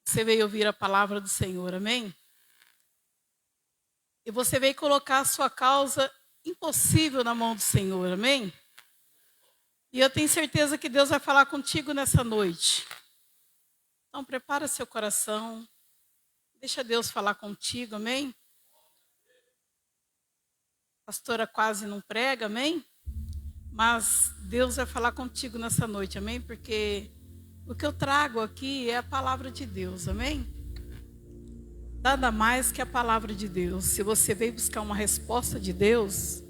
Você veio ouvir a palavra do Senhor, amém? E você veio colocar a sua causa impossível na mão do Senhor, amém? E eu tenho certeza que Deus vai falar contigo nessa noite. Então prepara seu coração, deixa Deus falar contigo, amém? A pastora quase não prega, amém? Mas Deus vai falar contigo nessa noite, amém? Porque o que eu trago aqui é a palavra de Deus, amém? Nada mais que a palavra de Deus. Se você veio buscar uma resposta de Deus,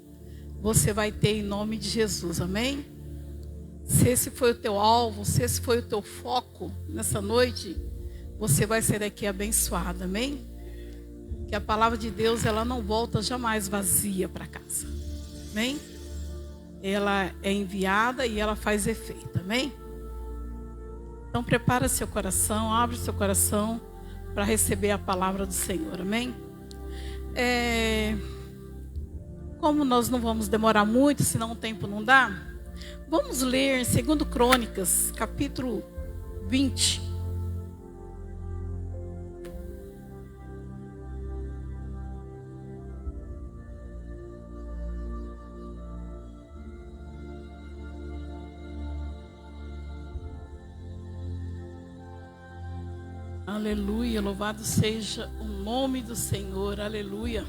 você vai ter em nome de Jesus, amém? Se esse foi o teu alvo, se esse foi o teu foco nessa noite, você vai ser daqui abençoado, amém? Que a palavra de Deus, ela não volta jamais vazia para casa, amém? Ela é enviada e ela faz efeito, amém? Então prepara seu coração, abre seu coração para receber a palavra do Senhor, amém? Como nós não vamos demorar muito, senão o tempo não dá, vamos ler em 2 Crônicas, capítulo 20. Aleluia, louvado seja o nome do Senhor, aleluia.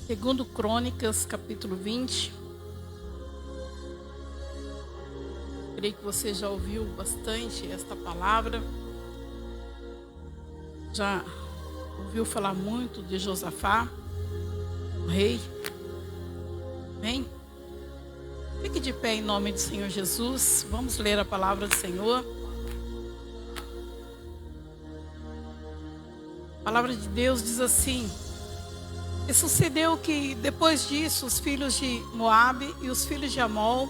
Segundo Crônicas, capítulo 20. Creio que você já ouviu bastante esta palavra. Já ouviu falar muito de Josafá, o rei. Amém? Fique de pé em nome do Senhor Jesus. Vamos ler a palavra do Senhor. A palavra de Deus diz assim: e sucedeu que depois disso os filhos de Moabe e os filhos de Amon,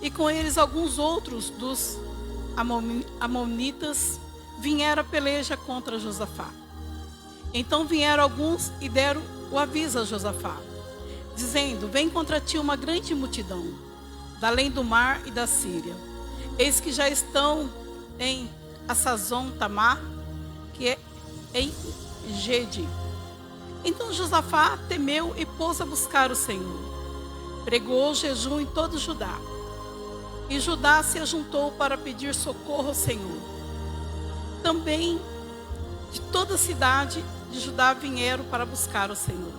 e com eles alguns outros dos amonitas, vieram a peleja contra Josafá. Então vieram alguns e deram o aviso a Josafá, dizendo: vem contra ti uma grande multidão, da além do mar e da Síria. Eis que já estão em Assazon Tamar, que é em Gede. Então Josafá temeu e pôs a buscar o Senhor. Pregou jejum em todo Judá. E Judá se ajuntou para pedir socorro ao Senhor. Também de toda a cidade de Judá vieram para buscar o Senhor.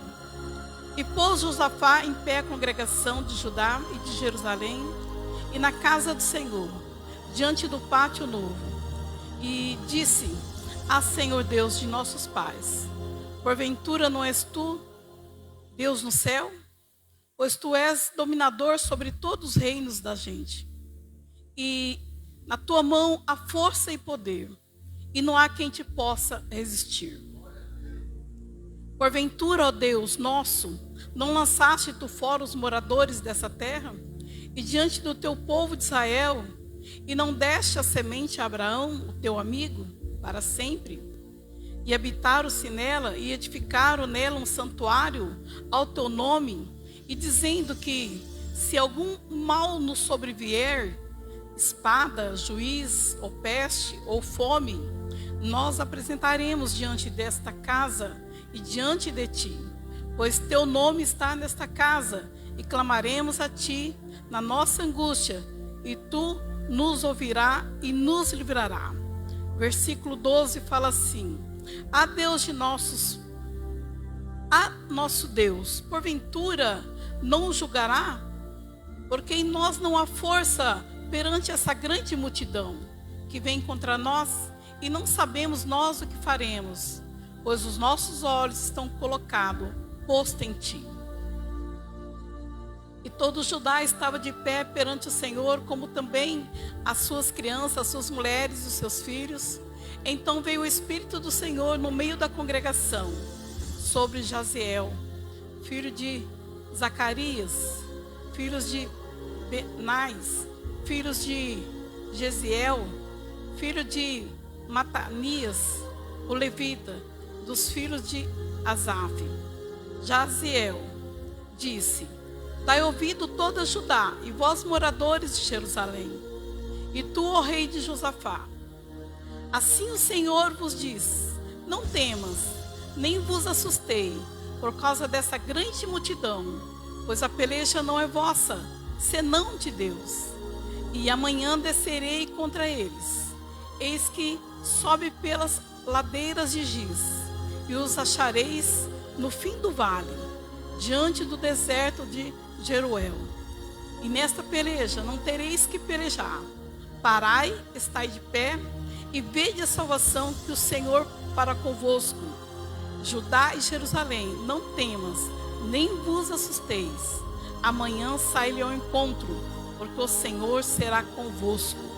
E pôs Josafá em pé a congregação de Judá e de Jerusalém, e na casa do Senhor, diante do pátio novo. E disse: ah, Senhor Deus de nossos pais, porventura não és tu Deus no céu? Pois tu és dominador sobre todos os reinos da gente. E na tua mão há força e poder, e não há quem te possa resistir. Porventura, ó Deus nosso, não lançaste tu fora os moradores dessa terra, e diante do teu povo de Israel, e não deste a semente a Abraão, o teu amigo, para sempre? E habitaram-se nela, e edificaram nela um santuário ao teu nome, e dizendo que, se algum mal nos sobrevier, espada, juiz, ou peste, ou fome, nós apresentaremos diante desta casa e diante de ti, pois teu nome está nesta casa, e clamaremos a ti na nossa angústia, e tu nos ouvirá e nos livrará. Versículo 12 fala assim: a Deus de nosso Deus, porventura não julgará? Porque em nós não há força perante essa grande multidão que vem contra nós, e não sabemos nós o que faremos, pois os nossos olhos estão colocados, postos em ti. E todo Judá estava de pé perante o Senhor, como também as suas crianças, as suas mulheres, os seus filhos. Então veio o Espírito do Senhor no meio da congregação, sobre Jaziel, filho de Zacarias, filhos de Benais, filhos de Jeziel, filho de Matanias, o levita, dos filhos de Asaf, Jaziel, disse: Dai ouvido toda Judá, e vós moradores de Jerusalém, e tu, ó rei de Josafá. Assim o Senhor vos diz: Não temas, nem vos assustei, por causa dessa grande multidão, pois a peleja não é vossa, senão de Deus. E amanhã descerei contra eles. Eis que sobe pelas ladeiras de Giz, e os achareis no fim do vale, diante do deserto de Jeruel. E nesta peleja não tereis que pelejar. Parai, estai de pé, e vede a salvação que o Senhor para convosco. Judá e Jerusalém, não temas, nem vos assusteis. Amanhã sai-lhe ao encontro, porque o Senhor será convosco.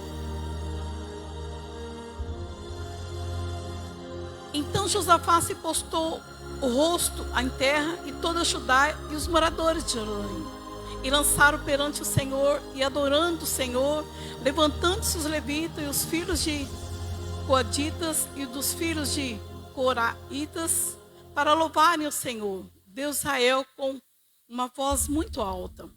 Então Josafá se postou o rosto em terra, e toda Judá e os moradores de Jerusalém, e lançaram perante o Senhor, e adorando o Senhor, levantando-se os levitas e os filhos de Coaditas e dos filhos de Coraitas, para louvarem o Senhor, Deus de Israel, com uma voz muito alta.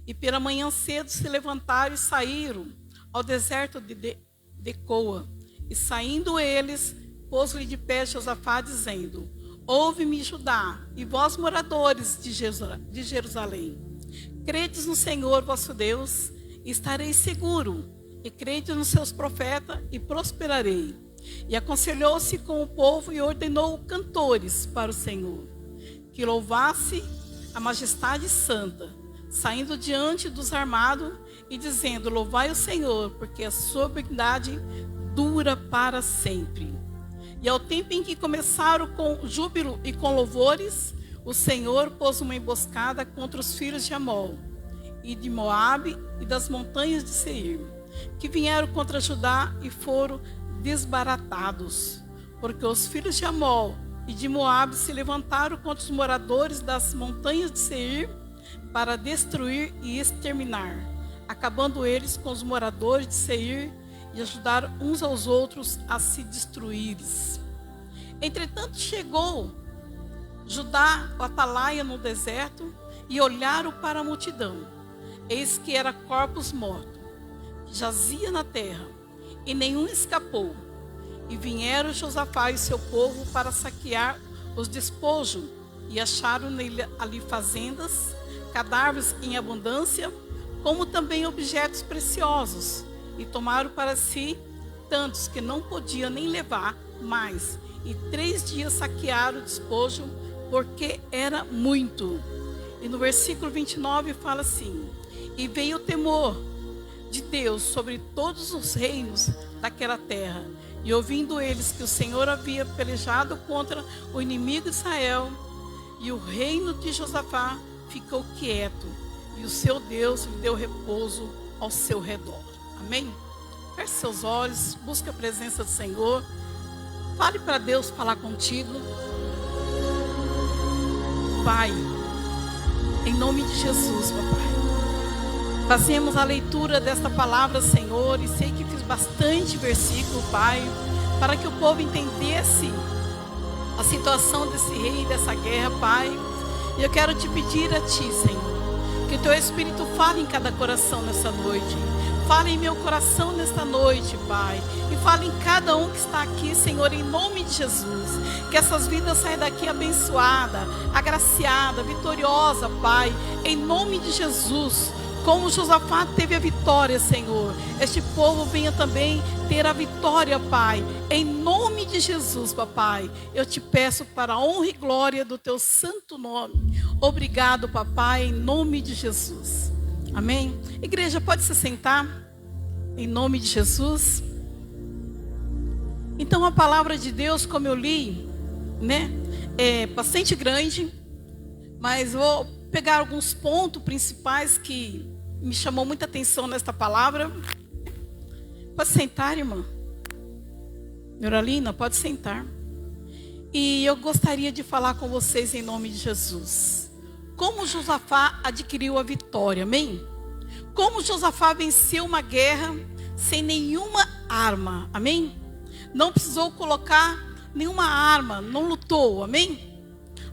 E pela manhã cedo se levantaram e saíram ao deserto de Tecoa. E saindo eles, pôs-lhe de pé Josafá, dizendo: Ouve-me, Judá, e vós moradores de Jerusalém. Credes no Senhor vosso Deus, e estareis seguro, e crede nos seus profetas, e prosperarei. E aconselhou-se com o povo, e ordenou cantores para o Senhor, que louvasse a majestade santa, saindo diante dos armados, e dizendo: Louvai o Senhor, porque a sua bondade dura para sempre. E ao tempo em que começaram com júbilo e com louvores, o Senhor pôs uma emboscada contra os filhos de Amon, e de Moabe, e das montanhas de Seir, que vieram contra Judá e foram desbaratados, porque os filhos de Amon e de Moabe se levantaram contra os moradores das montanhas de Seir para destruir e exterminar, acabando eles com os moradores de Seir, e ajudaram uns aos outros a se destruírem. Entretanto chegou Judá, o atalaia no deserto, e olharam para a multidão. Eis que era corpos mortos, que jazia na terra, e nenhum escapou. E vieram Josafá e seu povo para saquear os despojos, e acharam nele ali fazendas, cadáveres em abundância, como também objetos preciosos, e tomaram para si tantos que não podiam nem levar mais, e 3 dias saquearam o despojo, porque era muito. E no versículo 29 fala assim: E veio o temor de Deus sobre todos os reinos daquela terra, e ouvindo eles que o Senhor havia pelejado contra o inimigo de Israel, e o reino de Josafá ficou quieto, e o seu Deus lhe deu repouso ao seu redor. Amém? Feche seus olhos, busque a presença do Senhor, fale para Deus falar contigo. Pai, em nome de Jesus, papai, fazemos a leitura desta palavra, Senhor, e sei que fiz bastante versículo, Pai, para que o povo entendesse a situação desse rei e dessa guerra, Pai. E eu quero te pedir a Ti, Senhor, que o Teu Espírito fale em cada coração nessa noite. Fale em meu coração nesta noite, Pai. E fale em cada um que está aqui, Senhor, em nome de Jesus. Que essas vidas saiam daqui abençoada, agraciada, vitoriosa, Pai. Em nome de Jesus. Como Josafá teve a vitória, Senhor, este povo venha também ter a vitória, Pai. Em nome de Jesus, papai, eu te peço para a honra e glória do Teu santo nome. Obrigado, papai, em nome de Jesus. Amém? Igreja, pode se sentar, em nome de Jesus. Então a palavra de Deus, como eu li, né, é bastante grande, mas vou pegar alguns pontos principais que me chamou muita atenção nesta palavra. Pode sentar, irmã. Neuralina, pode sentar. E eu gostaria de falar com vocês em nome de Jesus. Como Josafá adquiriu a vitória, amém? Como Josafá venceu uma guerra sem nenhuma arma, amém? Não precisou colocar nenhuma arma, não lutou, amém?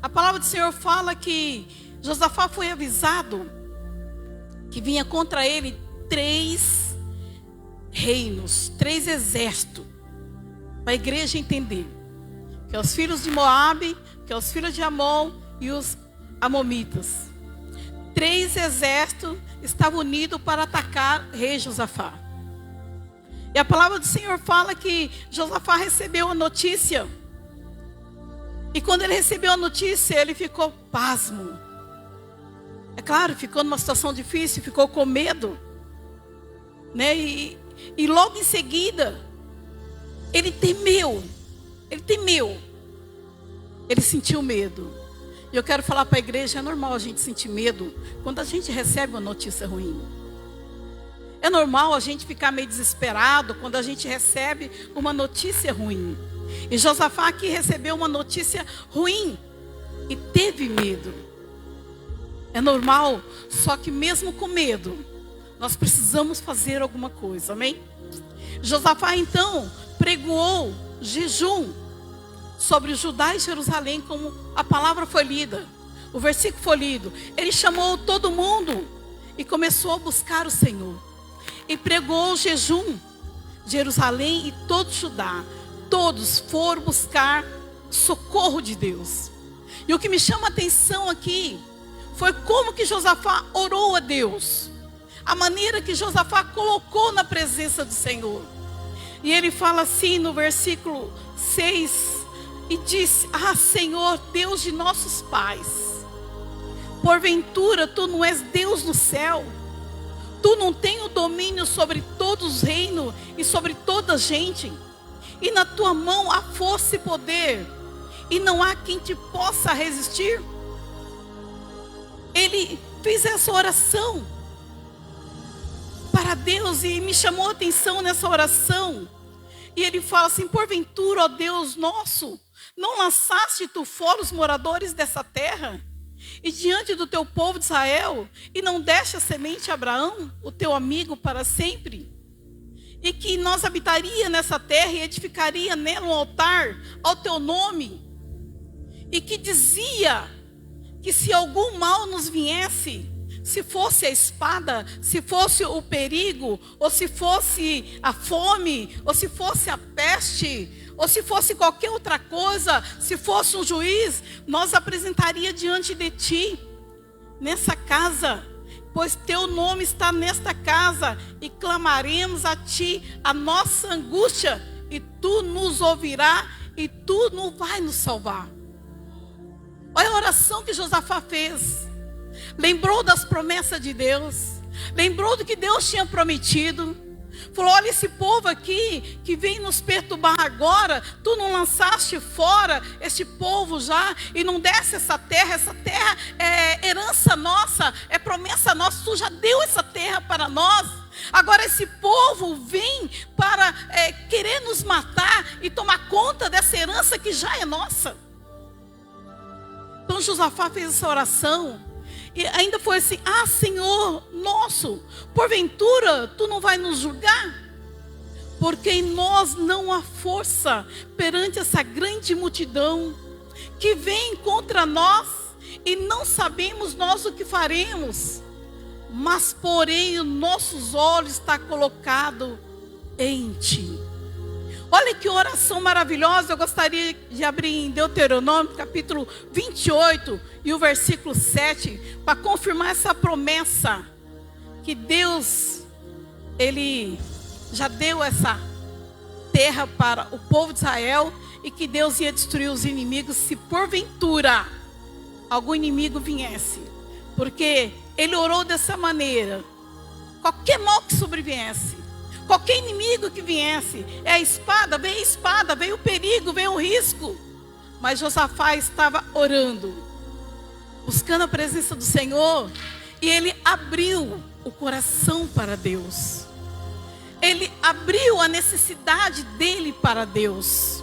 A palavra do Senhor fala que Josafá foi avisado que vinha contra ele 3 reinos, 3 exércitos, para a igreja entender, que é os filhos de Moabe, que é os filhos de Amon e os amomitas. 3 exércitos estavam unidos para atacar rei Josafá. E a palavra do Senhor fala que Josafá recebeu a notícia. E quando ele recebeu a notícia, ele ficou pasmo. É claro, ficou numa situação difícil, ficou com medo, né? E logo em seguida, ele temeu. Ele sentiu medo. E eu quero falar para a igreja, é normal a gente sentir medo quando a gente recebe uma notícia ruim. É normal a gente ficar meio desesperado quando a gente recebe uma notícia ruim. E Josafá aqui recebeu uma notícia ruim e teve medo. É normal, só que mesmo com medo, nós precisamos fazer alguma coisa, amém? Josafá então pregoou jejum sobre Judá e Jerusalém, como a palavra foi lida, o versículo foi lido. Ele chamou todo mundo e começou a buscar o Senhor. E pregou o jejum, Jerusalém e todo Judá. Todos foram buscar socorro de Deus. E o que me chama a atenção aqui foi como que Josafá orou a Deus. A maneira que Josafá colocou na presença do Senhor. E ele fala assim no versículo 6. E disse: ah, Senhor, Deus de nossos pais, porventura Tu não és Deus no céu? Tu não tens o domínio sobre todos os reinos e sobre toda a gente? E na Tua mão há força e poder, e não há quem te possa resistir? Ele fez essa oração para Deus e me chamou a atenção nessa oração. E ele fala assim: porventura, ó Deus nosso, não lançaste Tu fora os moradores dessa terra? E diante do Teu povo de Israel, e não deste a semente a Abraão, o Teu amigo, para sempre? E que nós habitaria nessa terra e edificaria nela um altar ao Teu nome? E que dizia que se algum mal nos viesse, se fosse a espada, se fosse o perigo, ou se fosse a fome, ou se fosse a peste, ou se fosse qualquer outra coisa, se fosse um juiz, nós apresentaria diante de Ti, nessa casa, pois Teu nome está nesta casa, e clamaremos a Ti a nossa angústia, e Tu nos ouvirá, e Tu não vai nos salvar. Olha a oração que Josafá fez. Lembrou das promessas de Deus, lembrou do que Deus tinha prometido. Falou: olha esse povo aqui que vem nos perturbar agora, Tu não lançaste fora este povo já, e não desse essa terra é herança nossa, é promessa nossa, Tu já deu essa terra para nós. Agora esse povo vem para querer nos matar e tomar conta dessa herança que já é nossa. Então Josafá fez essa oração. E ainda foi assim: ah, Senhor nosso, porventura Tu não vai nos julgar? Porque em nós não há força perante essa grande multidão que vem contra nós, e não sabemos nós o que faremos. Mas porém os nossos olhos estão colocados em Ti. Olha que oração maravilhosa. Eu gostaria de abrir em Deuteronômio capítulo 28 e o versículo 7, para confirmar essa promessa que Deus, Ele já deu essa terra para o povo de Israel, e que Deus ia destruir os inimigos se porventura algum inimigo viesse. Porque Ele orou dessa maneira: qualquer mal que sobreviesse, qualquer inimigo que viesse, é a espada, veio o perigo, veio o risco. Mas Josafá estava orando, buscando a presença do Senhor, e ele abriu o coração para Deus. Ele abriu a necessidade dele para Deus.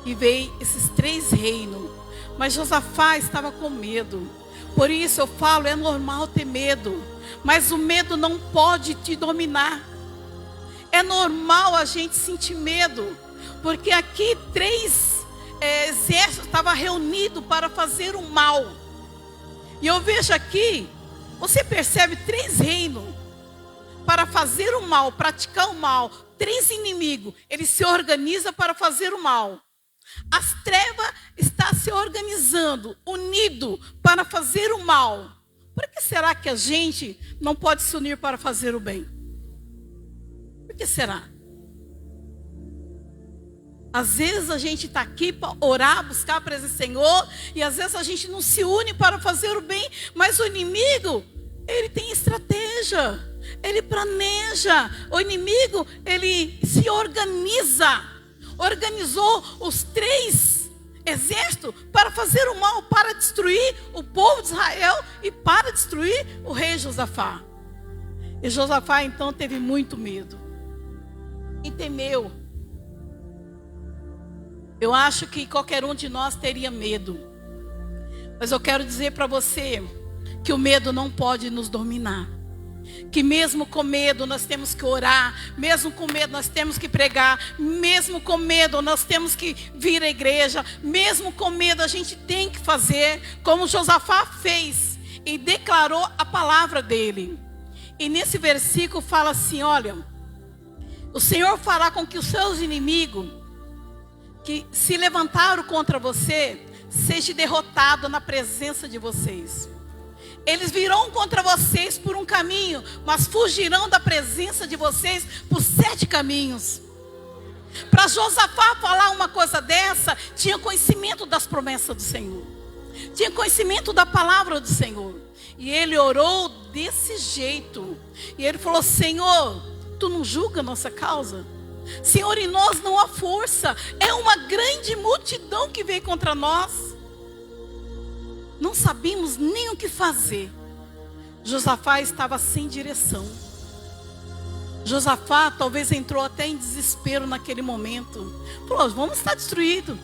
E veio esses 3 reinos. Mas Josafá estava com medo. Por isso eu falo, é normal ter medo, mas o medo não pode te dominar. É normal a gente sentir medo, Porque aqui 3 exércitos estavam reunidos para fazer o mal. E eu vejo aqui, você percebe 3 reinos para fazer o mal, praticar o mal. 3 inimigos, eles se organizam para fazer o mal. As trevas estão se organizando, unido para fazer o mal. Por que será que a gente não pode se unir para fazer o bem? Por que será? Às vezes a gente está aqui para orar, buscar a presença do Senhor, e às vezes a gente não se une para fazer o bem, mas o inimigo, ele tem estratégia, ele planeja, o inimigo, ele se organiza, organizou os 3 exércitos para fazer o mal, para destruir o povo de Israel e para destruir o rei Josafá. E Josafá então teve muito medo e temeu. Eu acho que qualquer um de nós teria medo. Mas eu quero dizer para você que o medo não pode nos dominar. Que mesmo com medo nós temos que orar. Mesmo com medo nós temos que pregar. Mesmo com medo nós temos que vir à igreja. Mesmo com medo a gente tem que fazer como Josafá fez. E declarou a palavra dele. E nesse versículo fala assim, olha. O Senhor fará com que os seus inimigos que se levantaram contra você, seja derrotado na presença de vocês. Eles virão contra vocês por um caminho, mas fugirão da presença de vocês por 7 caminhos. Para Josafá falar uma coisa dessa, tinha conhecimento das promessas do Senhor. Tinha conhecimento da palavra do Senhor. E ele orou desse jeito. E ele falou, Senhor, tu não julga a nossa causa? Senhor, em nós não há força. É uma grande multidão que veio contra nós. Não sabíamos nem o que fazer. Josafá estava sem direção. Josafá talvez entrou até em desespero naquele momento. Falou, vamos estar destruídos.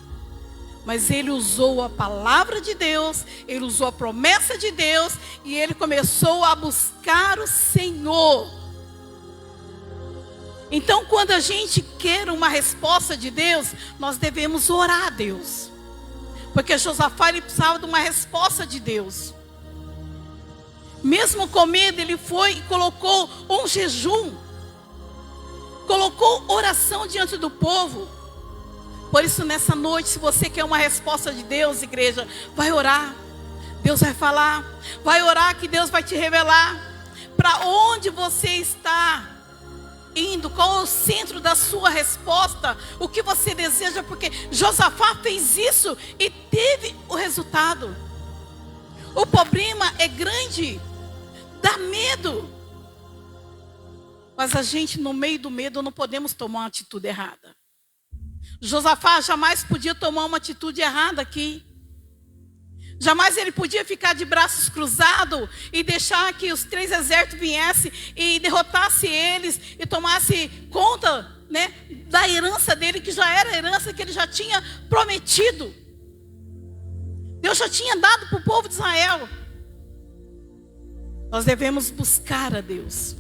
Mas ele usou a palavra de Deus, ele usou a promessa de Deus, e ele começou a buscar o Senhor. Então, quando a gente quer uma resposta de Deus, nós devemos orar a Deus. Porque Josafá, ele precisava de uma resposta de Deus. Mesmo com medo, ele foi e colocou um jejum. Colocou oração diante do povo. Por isso, nessa noite, se você quer uma resposta de Deus, igreja, vai orar. Deus vai falar. Vai orar que Deus vai te revelar. Para onde você está indo, qual é o centro da sua resposta, o que você deseja, porque Josafá fez isso e teve o resultado. O problema é grande, dá medo, mas a gente no meio do medo não podemos tomar uma atitude errada. Josafá jamais podia tomar uma atitude errada aqui. Jamais ele podia ficar de braços cruzados e deixar que os 3 exércitos viessem e derrotassem eles e tomasse conta, né, da herança dele, que já era a herança que ele já tinha prometido. Deus já tinha dado para o povo de Israel. Nós devemos buscar a Deus.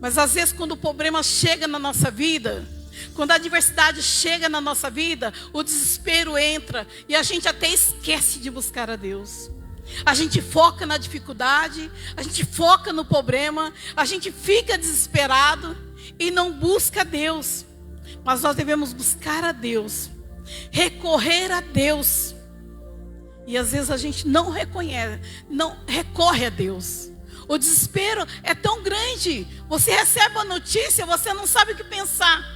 Mas às vezes quando o problema chega na nossa vida, quando a adversidade chega na nossa vida, o desespero entra e a gente até esquece de buscar a Deus. A gente foca na dificuldade, a gente foca no problema, a gente fica desesperado e não busca a Deus. Mas nós devemos buscar a Deus, recorrer a Deus. E às vezes a gente não recorre a Deus. O desespero é tão grande, você recebe a notícia, você não sabe o que pensar.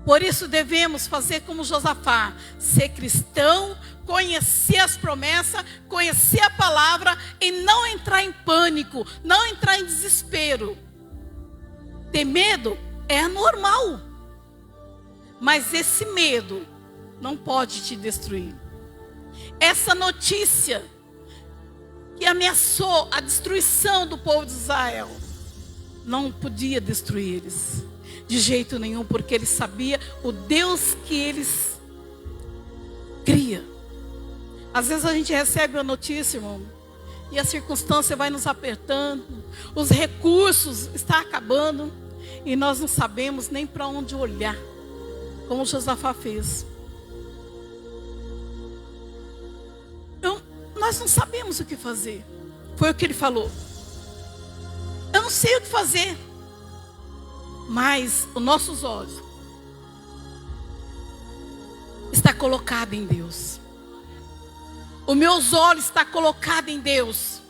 Por isso devemos fazer como Josafá, ser cristão, conhecer as promessas, conhecer a palavra e não entrar em pânico, não entrar em desespero. Ter medo é normal, mas esse medo não pode te destruir. Essa notícia que ameaçou a destruição do povo de Israel não podia destruir eles. De jeito nenhum, porque ele sabia o Deus que eles cria. Às vezes a gente recebe a notícia, irmão, e a circunstância vai nos apertando, os recursos estão acabando, e nós não sabemos nem para onde olhar. como Josafá fez. Nós não sabemos o que fazer. Foi o que ele falou. Eu não sei o que fazer. Mas os nossos olhos está colocado em Deus. Os meus olhos está colocado em Deus.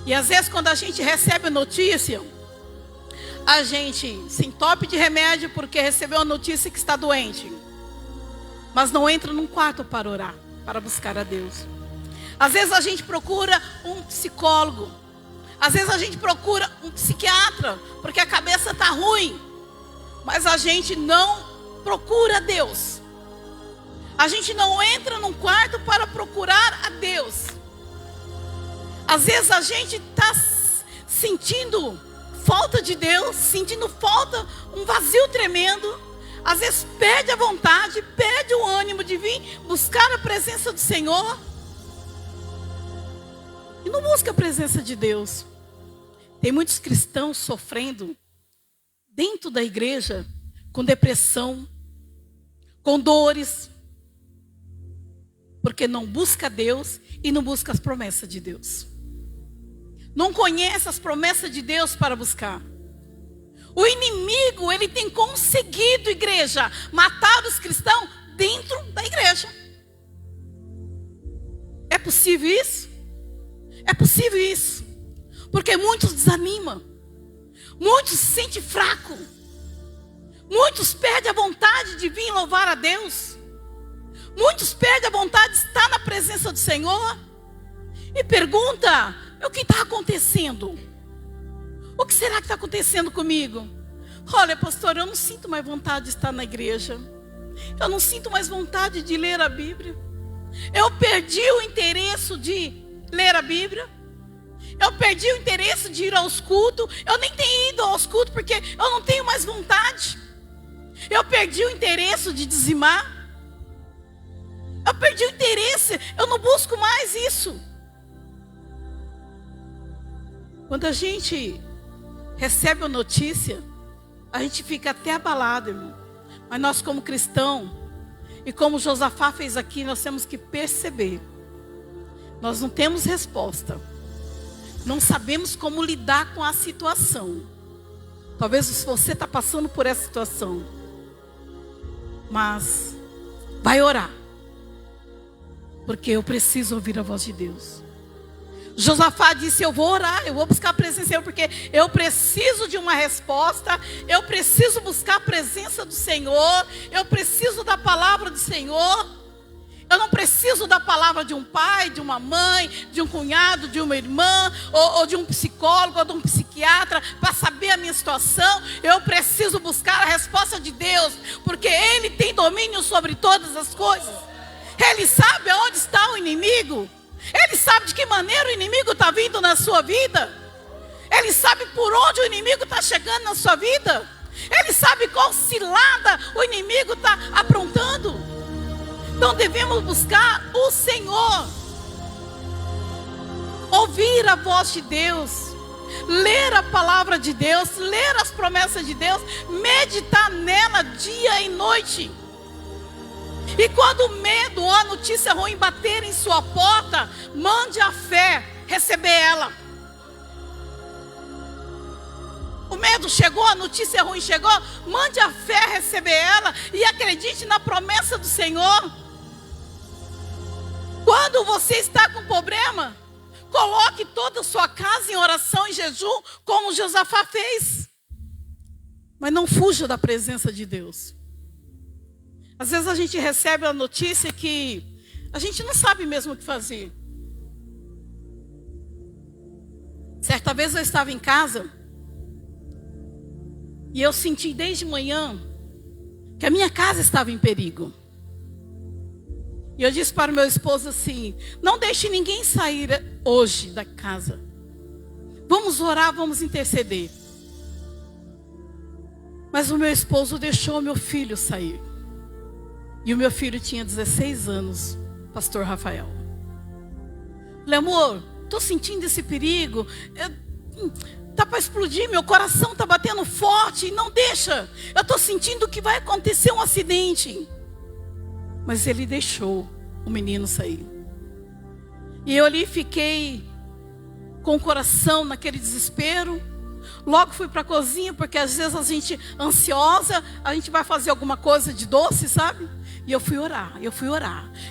E às vezes quando a gente recebe a notícia, a gente se entope de remédio porque recebeu a notícia que está doente. Mas não entra num quarto para orar, para buscar a Deus. Às vezes a gente procura um psicólogo. Às vezes a gente procura um psiquiatra, porque a cabeça está ruim. Mas a gente não procura Deus. A gente não entra num quarto para procurar a Deus. Às vezes a gente está sentindo falta de Deus, sentindo falta, um vazio tremendo. Às vezes perde a vontade, perde o ânimo de vir buscar a presença do Senhor. E não busca a presença de Deus. Tem muitos cristãos sofrendo dentro da igreja, com depressão, com dores, porque não busca Deus e não busca as promessas de Deus. Não conhece as promessas de Deus para buscar. O inimigo, ele tem conseguido, igreja, matar os cristãos dentro da igreja. É possível isso? É possível isso, porque muitos desanimam, muitos se sentem fracos, muitos perdem a vontade de vir louvar a Deus, muitos perdem a vontade de estar na presença do Senhor, e pergunta, o que está acontecendo? O que será que está acontecendo comigo? Olha, pastor, eu não sinto mais vontade de estar na igreja, eu não sinto mais vontade de ler a Bíblia, eu perdi o interesse de ler a Bíblia. Eu perdi o interesse de ir aos cultos. Eu nem tenho ido aos cultos porque eu não tenho mais vontade. Eu perdi o interesse de dizimar. Eu perdi o interesse. Eu não busco mais isso. Quando a gente recebe a notícia, a gente fica até abalado, irmão. Mas nós como cristão, e como Josafá fez aqui, nós temos que perceber. Nós não temos resposta. Não sabemos como lidar com a situação. Talvez você está passando por essa situação. Mas vai orar. Porque eu preciso ouvir a voz de Deus. Josafá disse, eu vou orar, eu vou buscar a presença do Senhor, porque eu preciso de uma resposta, eu preciso buscar a presença do Senhor, eu preciso da palavra do Senhor. Eu não preciso da palavra de um pai, de uma mãe, de um cunhado, de uma irmã, ou de um psicólogo, ou de um psiquiatra, para saber a minha situação. Eu preciso buscar a resposta de Deus, porque Ele tem domínio sobre todas as coisas. Ele sabe aonde está o inimigo. Ele sabe de que maneira o inimigo está vindo na sua vida. Ele sabe por onde o inimigo está chegando na sua vida. Ele sabe qual cilada o inimigo está aprontando. Então devemos buscar o Senhor, ouvir a voz de Deus, ler a palavra de Deus, ler as promessas de Deus, meditar nela dia e noite. E quando o medo ou a notícia ruim bater em sua porta, mande a fé receber ela. O medo chegou, a notícia ruim chegou, mande a fé receber ela e acredite na promessa do Senhor. Quando você está com problema, coloque toda a sua casa em oração e jejum, como Josafá fez. Mas não fuja da presença de Deus. Às vezes a gente recebe a notícia que a gente não sabe mesmo o que fazer. Certa vez eu estava em casa e eu senti desde manhã que a minha casa estava em perigo. E eu disse para o meu esposo assim, não deixe ninguém sair hoje da casa. Vamos orar, vamos interceder. Mas o meu esposo deixou o meu filho sair. E o meu filho tinha 16 anos, pastor Rafael. Falei, amor, estou sentindo esse perigo. Tá para explodir, meu coração tá batendo forte, não deixa. Eu tô sentindo que vai acontecer um acidente. Mas ele deixou o menino sair. E eu ali fiquei com o coração naquele desespero. Logo fui para a cozinha, porque às vezes a gente ansiosa, a gente vai fazer alguma coisa de doce, sabe? E eu fui orar.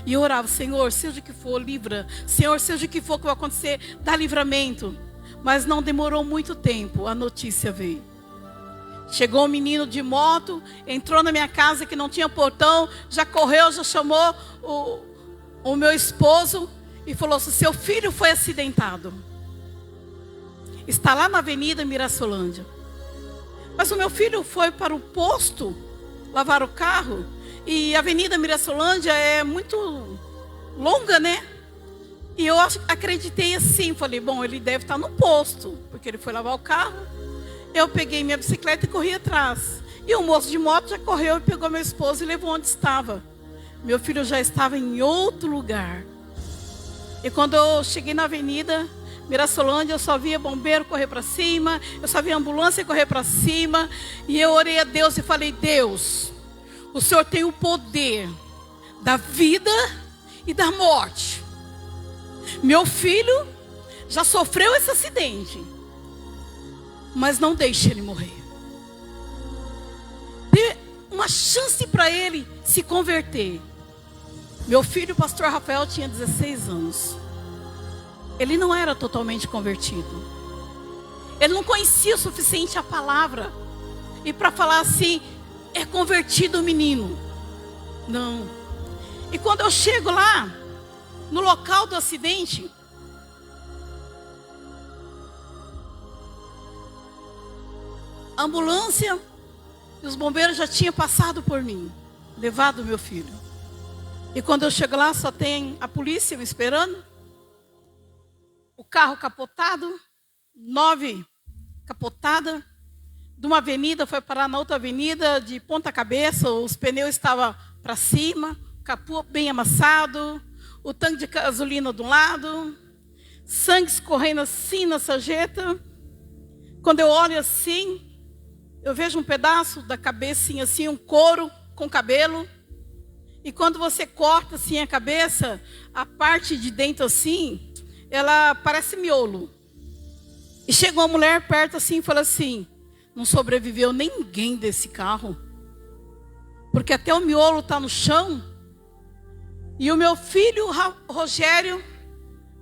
E eu orava, Senhor, seja o que for, livra. Senhor, seja o que for que vai acontecer, dá livramento. Mas não demorou muito tempo, a notícia veio. Chegou um menino de moto, entrou na minha casa que não tinha portão, já correu, já chamou o meu esposo e falou assim, seu filho foi acidentado. Está lá na Avenida Mirassolândia. Mas o meu filho foi para o posto lavar o carro. E a Avenida Mirassolândia é muito longa, né? E eu acreditei assim. Falei, bom, ele deve estar no posto. Porque ele foi lavar o carro. Eu peguei minha bicicleta e corri atrás. E o moço de moto já correu e pegou meu esposo e levou onde estava. Meu filho já estava em outro lugar. E quando eu cheguei na Avenida Mirassolândia, eu só via bombeiro correr para cima, eu só via ambulância correr para cima, e eu orei a Deus e falei, Deus, o Senhor tem o poder da vida e da morte. Meu filho já sofreu esse acidente, mas não deixe ele morrer. Dê uma chance para ele se converter. Meu filho, o pastor Rafael, tinha 16 anos. Ele não era totalmente convertido. Ele não conhecia o suficiente a palavra. E para falar assim, é convertido o menino. Não. E quando eu chego lá, no local do acidente, a ambulância e os bombeiros já tinham passado por mim, levado o meu filho. E quando eu chego lá, só tem a polícia me esperando. O carro capotado, 9 capotada, de uma avenida foi parar na outra avenida, de ponta cabeça, os pneus estavam para cima, o capô bem amassado, o tanque de gasolina de um lado, sangue escorrendo assim na sarjeta. Quando eu olho assim, eu vejo um pedaço da cabecinha assim, um couro com cabelo. E quando você corta assim a cabeça, a parte de dentro assim, ela parece miolo. E chegou uma mulher perto assim e falou assim, não sobreviveu ninguém desse carro. Porque até o miolo está no chão. E o meu filho, Rogério,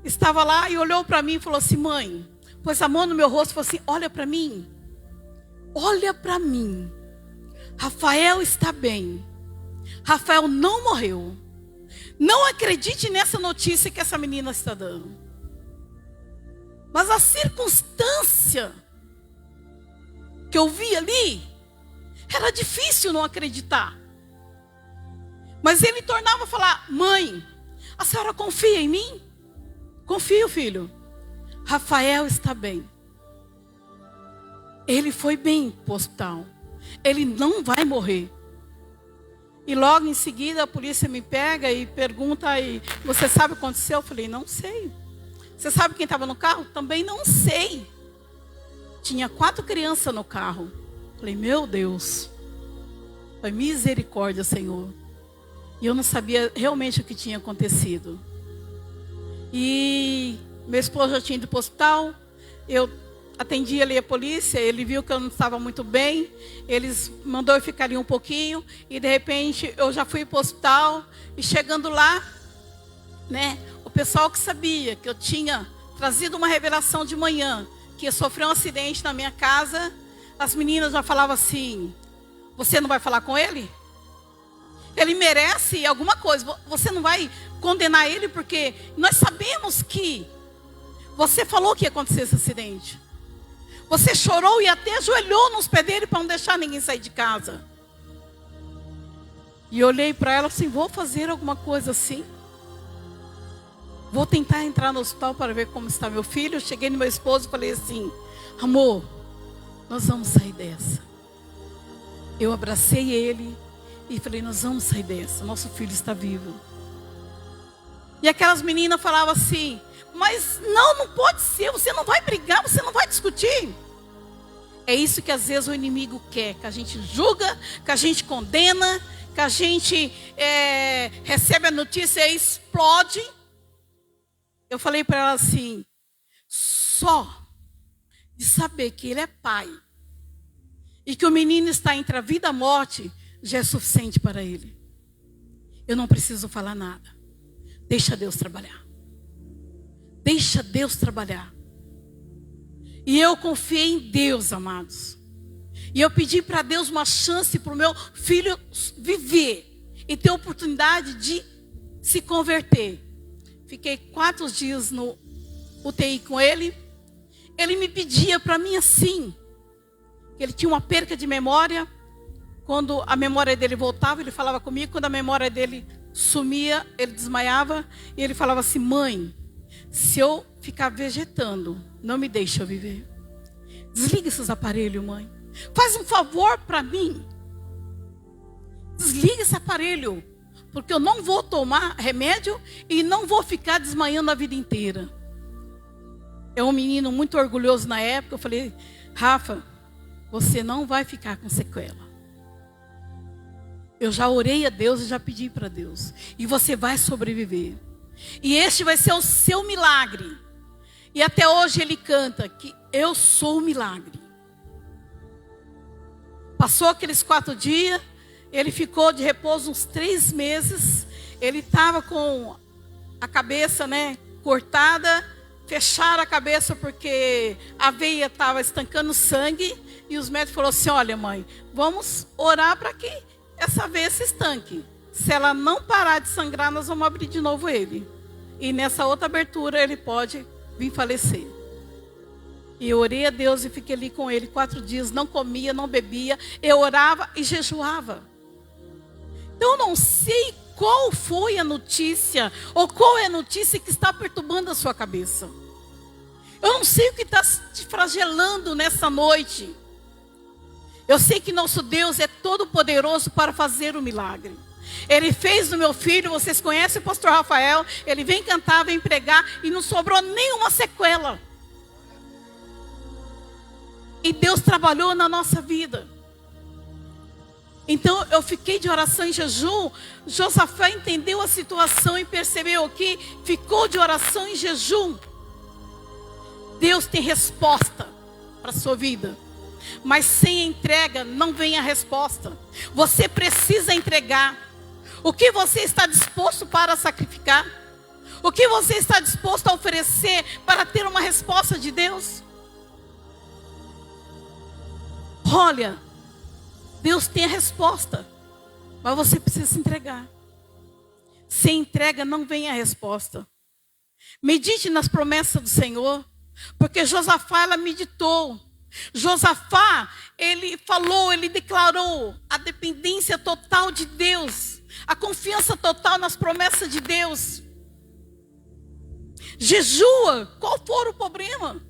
estava lá e olhou para mim e falou assim, mãe, pôs a mão no meu rosto e falou assim, olha para mim. Olha para mim. Rafael está bem. Rafael não morreu. Não acredite nessa notícia que essa menina está dando. Mas a circunstância que eu vi ali, era difícil não acreditar. Mas ele tornava a falar, mãe, a senhora confia em mim? Confio, filho. Rafael está bem. Ele foi bem para o hospital. Ele não vai morrer. E logo em seguida a polícia me pega e pergunta, e você sabe o que aconteceu? Eu falei, não sei. Você sabe quem estava no carro? Também não sei. Tinha 4 crianças no carro. Falei, meu Deus. Foi misericórdia, Senhor. E eu não sabia realmente o que tinha acontecido. E meu esposo já tinha ido para o hospital. Eu atendi ali a polícia. Ele viu que eu não estava muito bem. Eles mandou eu ficar ali um pouquinho. E de repente eu já fui para o hospital. E chegando lá, né, o pessoal que sabia que eu tinha trazido uma revelação de manhã, que sofreu um acidente na minha casa, as meninas já falavam assim, você não vai falar com ele? Ele merece alguma coisa, você não vai condenar ele, porque nós sabemos que você falou que ia acontecer esse acidente. Você chorou e até ajoelhou nos pés dele para não deixar ninguém sair de casa. E eu olhei para ela assim, vou fazer alguma coisa assim. Vou tentar entrar no hospital para ver como está meu filho. Eu cheguei no meu esposo e falei assim, amor, nós vamos sair dessa. Eu abracei ele e falei, nós vamos sair dessa, nosso filho está vivo. E aquelas meninas falavam assim, mas não pode ser, você não vai brigar, você não vai discutir. É isso que às vezes o inimigo quer, que a gente julga, que a gente condena, que a gente recebe a notícia e explode. Eu falei para ela assim, só de saber que ele é pai e que o menino está entre a vida e a morte, já é suficiente para ele. Eu não preciso falar nada. Deixa Deus trabalhar. Deixa Deus trabalhar. E eu confiei em Deus, amados. E eu pedi para Deus uma chance para o meu filho viver e ter oportunidade de se converter. Fiquei 4 dias no UTI com ele. Ele me pedia para mim assim, que ele tinha uma perca de memória. Quando a memória dele voltava, ele falava comigo. Quando a memória dele sumia, ele desmaiava. E ele falava assim, mãe, se eu ficar vegetando, não me deixa eu viver. Desliga esses aparelhos, mãe. Faz um favor para mim. Desliga esse aparelho. Porque eu não vou tomar remédio e não vou ficar desmaiando a vida inteira. É um menino muito orgulhoso na época. Eu falei, Rafa, você não vai ficar com sequela. Eu já orei a Deus e já pedi para Deus. E você vai sobreviver. E este vai ser o seu milagre. E até hoje ele canta que eu sou o milagre. Passou aqueles 4 dias. Ele ficou de repouso uns 3 meses. Ele estava com a cabeça, cortada. Fecharam a cabeça porque a veia estava estancando sangue. E os médicos falaram assim, olha mãe, vamos orar para que essa veia se estanque. Se ela não parar de sangrar, nós vamos abrir de novo ele. E nessa outra abertura ele pode vir falecer. E eu orei a Deus e fiquei ali com ele 4 dias. Não comia, não bebia. Eu orava e jejuava. Então eu não sei qual foi a notícia, ou qual é a notícia que está perturbando a sua cabeça. Eu não sei o que está te flagelando nessa noite. Eu sei que nosso Deus é todo poderoso para fazer o milagre. Ele fez no meu filho, vocês conhecem o pastor Rafael, ele vem cantar, vem pregar e não sobrou nenhuma sequela. E Deus trabalhou na nossa vida. Então eu fiquei de oração em jejum. Josafá entendeu a situação e percebeu que ficou de oração em jejum. Deus tem resposta para a sua vida. Mas sem entrega não vem a resposta. Você precisa entregar. O que você está disposto para sacrificar? O que você está disposto a oferecer para ter uma resposta de Deus? Olha, Deus tem a resposta, mas você precisa se entregar. Sem entrega não vem a resposta. Medite nas promessas do Senhor, porque Josafá, ela meditou. Josafá, ele falou, ele declarou a dependência total de Deus, a confiança total nas promessas de Deus. Jejua, qual for o problema?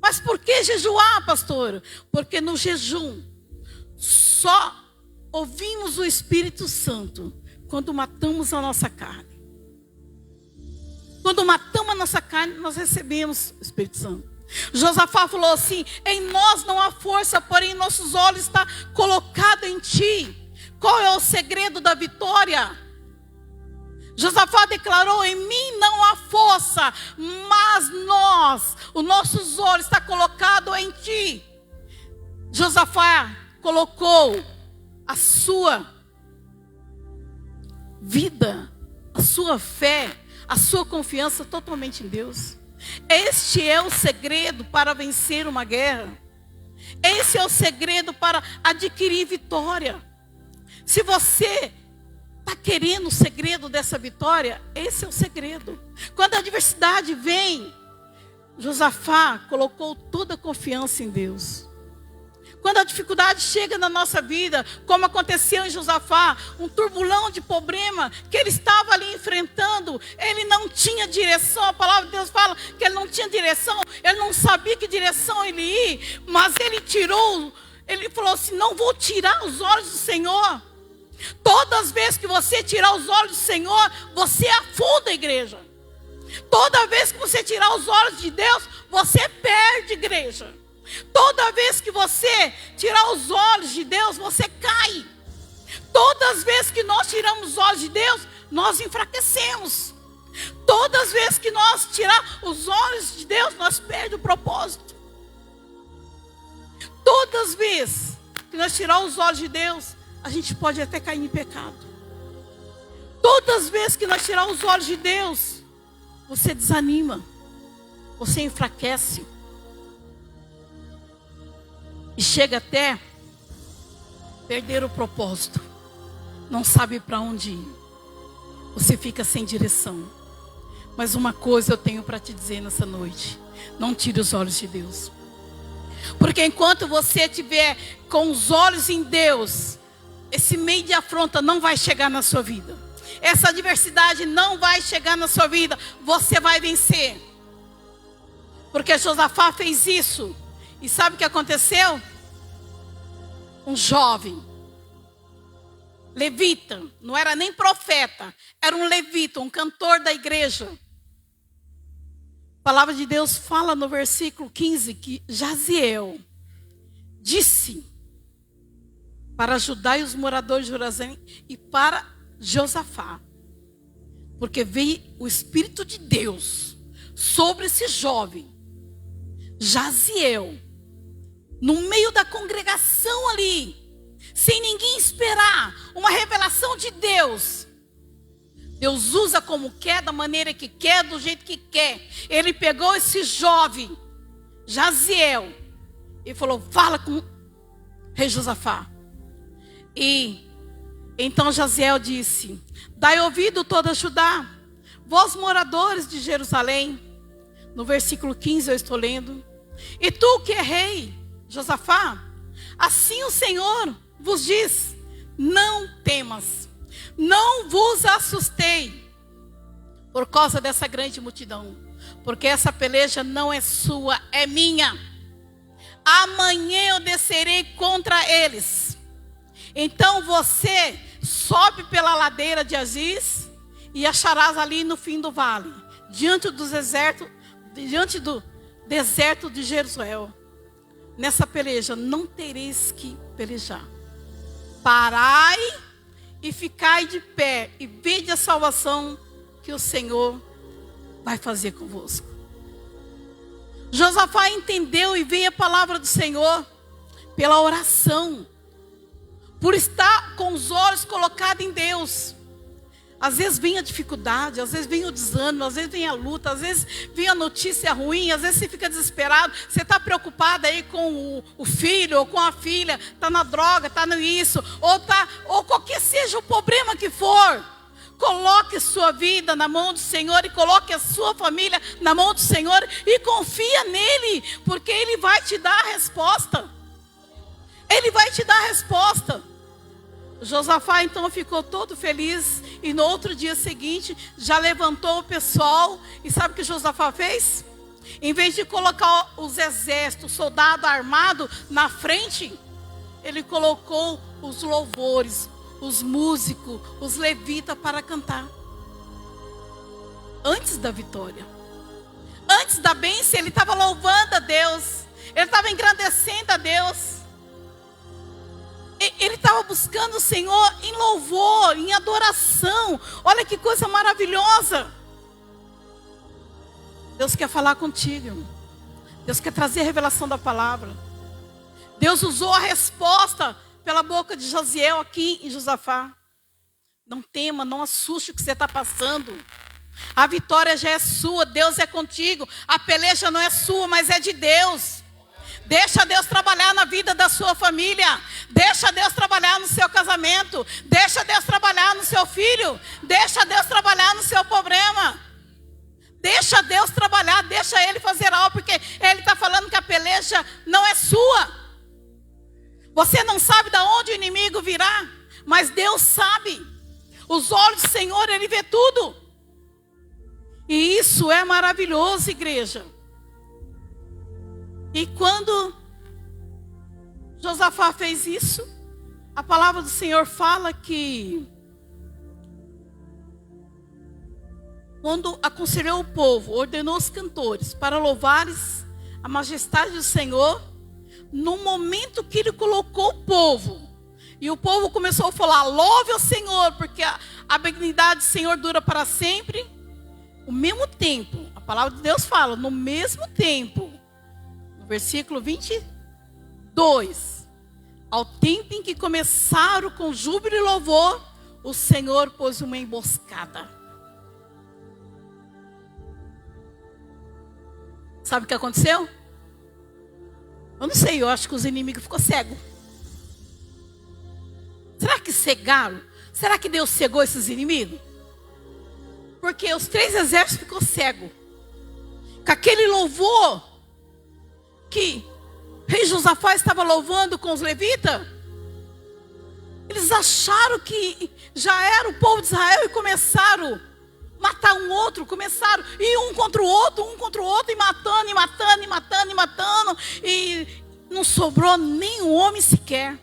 Mas por que jejuar, pastor? Porque no jejum só ouvimos o Espírito Santo quando matamos a nossa carne. Quando matamos a nossa carne, nós recebemos o Espírito Santo. Josafá falou assim, em nós não há força, porém nossos olhos estão colocados em ti. Qual é o segredo da vitória? Josafá declarou, em mim não há força, mas os nossos olhos estão colocados em ti. Josafá colocou a sua vida, a sua fé, a sua confiança totalmente em Deus. Este é o segredo para vencer uma guerra. Esse é o segredo para adquirir vitória. Se você está querendo o segredo dessa vitória, esse é o segredo. Quando a adversidade vem, Josafá colocou toda a confiança em Deus. Quando a dificuldade chega na nossa vida, como aconteceu em Josafá, um turbulão de problema que ele estava ali enfrentando, ele não tinha direção. A palavra de Deus fala que ele não tinha direção, ele não sabia que direção ele ia, mas ele falou assim, não vou tirar os olhos do Senhor. Todas as vezes que você tirar os olhos do Senhor, você afunda a igreja. Toda vez que você tirar os olhos de Deus, você perde a igreja. Toda vez que você tirar os olhos de Deus, você cai. Todas as vezes que nós tiramos os olhos de Deus, nós enfraquecemos. Todas as vezes que nós tirar os olhos de Deus, nós perdemos o propósito. Todas as vezes que nós tirar os olhos de Deus, a gente pode até cair em pecado. Todas as vezes que nós tirar os olhos de Deus, você desanima, você enfraquece. E chega até perder o propósito. Não sabe para onde ir. Você fica sem direção. Mas uma coisa eu tenho para te dizer nessa noite: não tire os olhos de Deus. Porque enquanto você estiver com os olhos em Deus, esse meio de afronta não vai chegar na sua vida. Essa adversidade não vai chegar na sua vida. Você vai vencer. Porque Josafá fez isso. E sabe o que aconteceu? Um jovem levita, não era nem profeta, era um levita, um cantor da igreja. A palavra de Deus fala no versículo 15 que Jaziel disse para Judá e os moradores de Jerusalém e para Josafá, porque veio o Espírito de Deus sobre esse jovem Jaziel, no meio da congregação ali, sem ninguém esperar, uma revelação de Deus. Deus usa como quer, da maneira que quer, do jeito que quer. Ele pegou esse jovem, Jaziel, e falou: fala com o rei Josafá. E então Jaziel disse: dai ouvido toda Judá, vós moradores de Jerusalém. No versículo 15 eu estou lendo. E tu que é rei, Josafá, assim o Senhor vos diz: não temas, não vos assustei por causa dessa grande multidão, porque essa peleja não é sua, é minha. Amanhã eu descerei contra eles. Então você sobe pela ladeira de Aziz e acharás ali no fim do vale, diante do deserto de Jeruel. Nessa peleja não tereis que pelejar. Parai e ficai de pé e vede a salvação que o Senhor vai fazer convosco. Josafá entendeu e veio a palavra do Senhor pela oração, por estar com os olhos colocados em Deus. Às vezes vem a dificuldade, às vezes vem o desânimo, às vezes vem a luta, às vezes vem a notícia ruim, às vezes você fica desesperado, você está preocupado aí com o filho ou com a filha, está na droga, está no isso, ou qualquer seja o problema que for. Coloque sua vida na mão do Senhor e coloque a sua família na mão do Senhor e confia nele, porque Ele vai te dar a resposta. Ele vai te dar a resposta. Josafá então ficou todo feliz e no outro dia seguinte já levantou o pessoal. E sabe o que Josafá fez? Em vez de colocar os exércitos, soldado armado na frente, ele colocou os louvores, os músicos, os levitas para cantar. Antes da vitória, antes da bênção, ele estava louvando a Deus, ele estava engrandecendo a Deus. Ele estava buscando o Senhor em louvor, em adoração. Olha que coisa maravilhosa. Deus quer falar contigo, irmão. Deus quer trazer a revelação da palavra. Deus usou a resposta pela boca de Jaziel aqui em Josafá. Não tema, não assuste o que você está passando. A vitória já é sua, Deus é contigo. A peleja não é sua, mas é de Deus. Deixa Deus trabalhar na vida da sua família. Deixa Deus trabalhar no seu casamento. Deixa Deus trabalhar no seu filho. Deixa Deus trabalhar no seu problema. Deixa Deus trabalhar, deixa Ele fazer algo, porque Ele está falando que a peleja não é sua. Você não sabe de onde o inimigo virá, mas Deus sabe. Os olhos do Senhor, Ele vê tudo. E isso é maravilhoso, igreja. E quando Josafá fez isso, a palavra do Senhor fala que quando aconselhou o povo, ordenou os cantores para louvares a majestade do Senhor no momento que ele colocou o povo, e o povo começou a falar, louve ao Senhor, porque a benignidade do Senhor dura para sempre. O mesmo tempo, a palavra de Deus fala, no mesmo tempo, no versículo 22, ao tempo em que começaram com júbilo e louvor, o Senhor pôs uma emboscada. Sabe o que aconteceu? Eu não sei, eu acho que os inimigos ficou cegos. Será que cegaram? Será que Deus cegou esses inimigos? Porque os 3 exércitos ficou cego. Com aquele louvor que rei Josafá estava louvando com os levitas, eles acharam que já era o povo de Israel e começaram a matar um outro, começaram a ir um contra o outro, e matando, e matando, e matando, e matando, e não sobrou nem um homem sequer.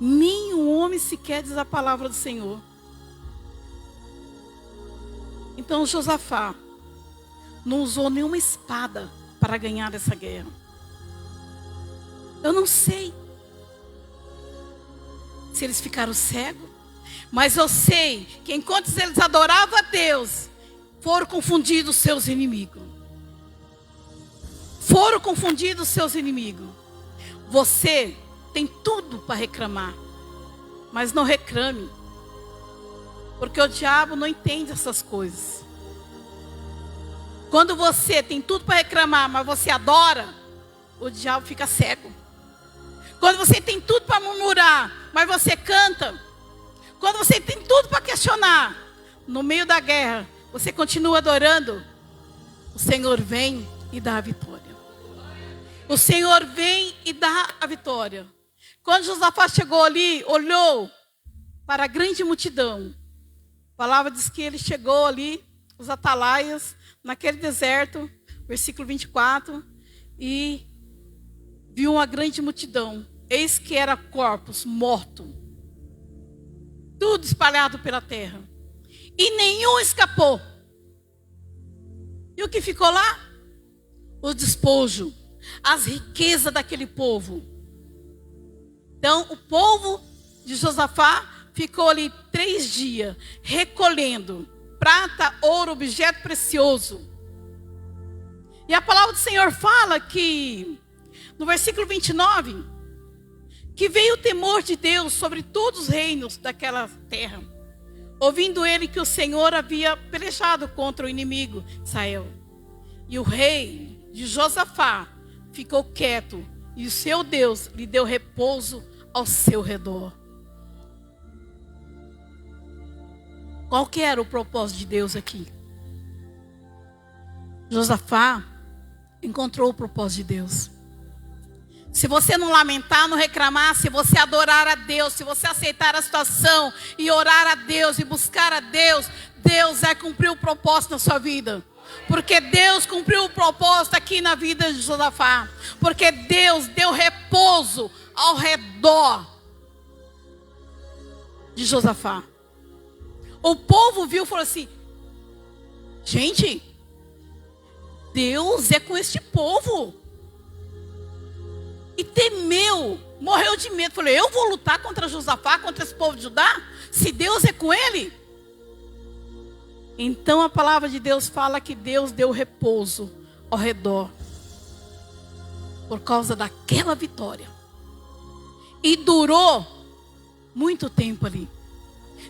Nem um homem sequer, diz a palavra do Senhor. Então Josafá não usou nenhuma espada para ganhar essa guerra. Eu não sei se eles ficaram cegos, mas eu sei que enquanto eles adoravam a Deus, foram confundidos seus inimigos. Foram confundidos seus inimigos. Você tem tudo para reclamar, mas não reclame, porque o diabo não entende essas coisas. Quando você tem tudo para reclamar, mas você adora, o diabo fica cego. Quando você tem tudo para murmurar, mas você canta. Quando você tem tudo para questionar, no meio da guerra, você continua adorando, o Senhor vem e dá a vitória. O Senhor vem e dá a vitória. Quando Josafá chegou ali, olhou para a grande multidão. A palavra diz que ele chegou ali, os atalaias, naquele deserto, versículo 24, e viu uma grande multidão. Eis que era corpos mortos, tudo espalhado pela terra, e nenhum escapou. E o que ficou lá? O despojo, as riquezas daquele povo. Então o povo de Josafá ficou ali 3 dias, recolhendo prata, ouro, objeto precioso. E a palavra do Senhor fala que, no versículo 29, que veio o temor de Deus sobre todos os reinos daquela terra, ouvindo ele que o Senhor havia pelejado contra o inimigo de Israel. E o rei de Josafá ficou quieto, e o seu Deus lhe deu repouso ao seu redor. Qual que era o propósito de Deus aqui? Josafá encontrou o propósito de Deus. Se você não lamentar, não reclamar, se você adorar a Deus, se você aceitar a situação e orar a Deus e buscar a Deus, Deus vai cumprir o propósito na sua vida. Porque Deus cumpriu o propósito aqui na vida de Josafá. Porque Deus deu repouso ao redor de Josafá. O povo viu e falou assim: gente, Deus é com este povo. E temeu, morreu de medo. Falei, eu vou lutar contra Josafá, contra esse povo de Judá? Se Deus é com ele? Então a palavra de Deus fala que Deus deu repouso ao redor, por causa daquela vitória. E durou muito tempo ali.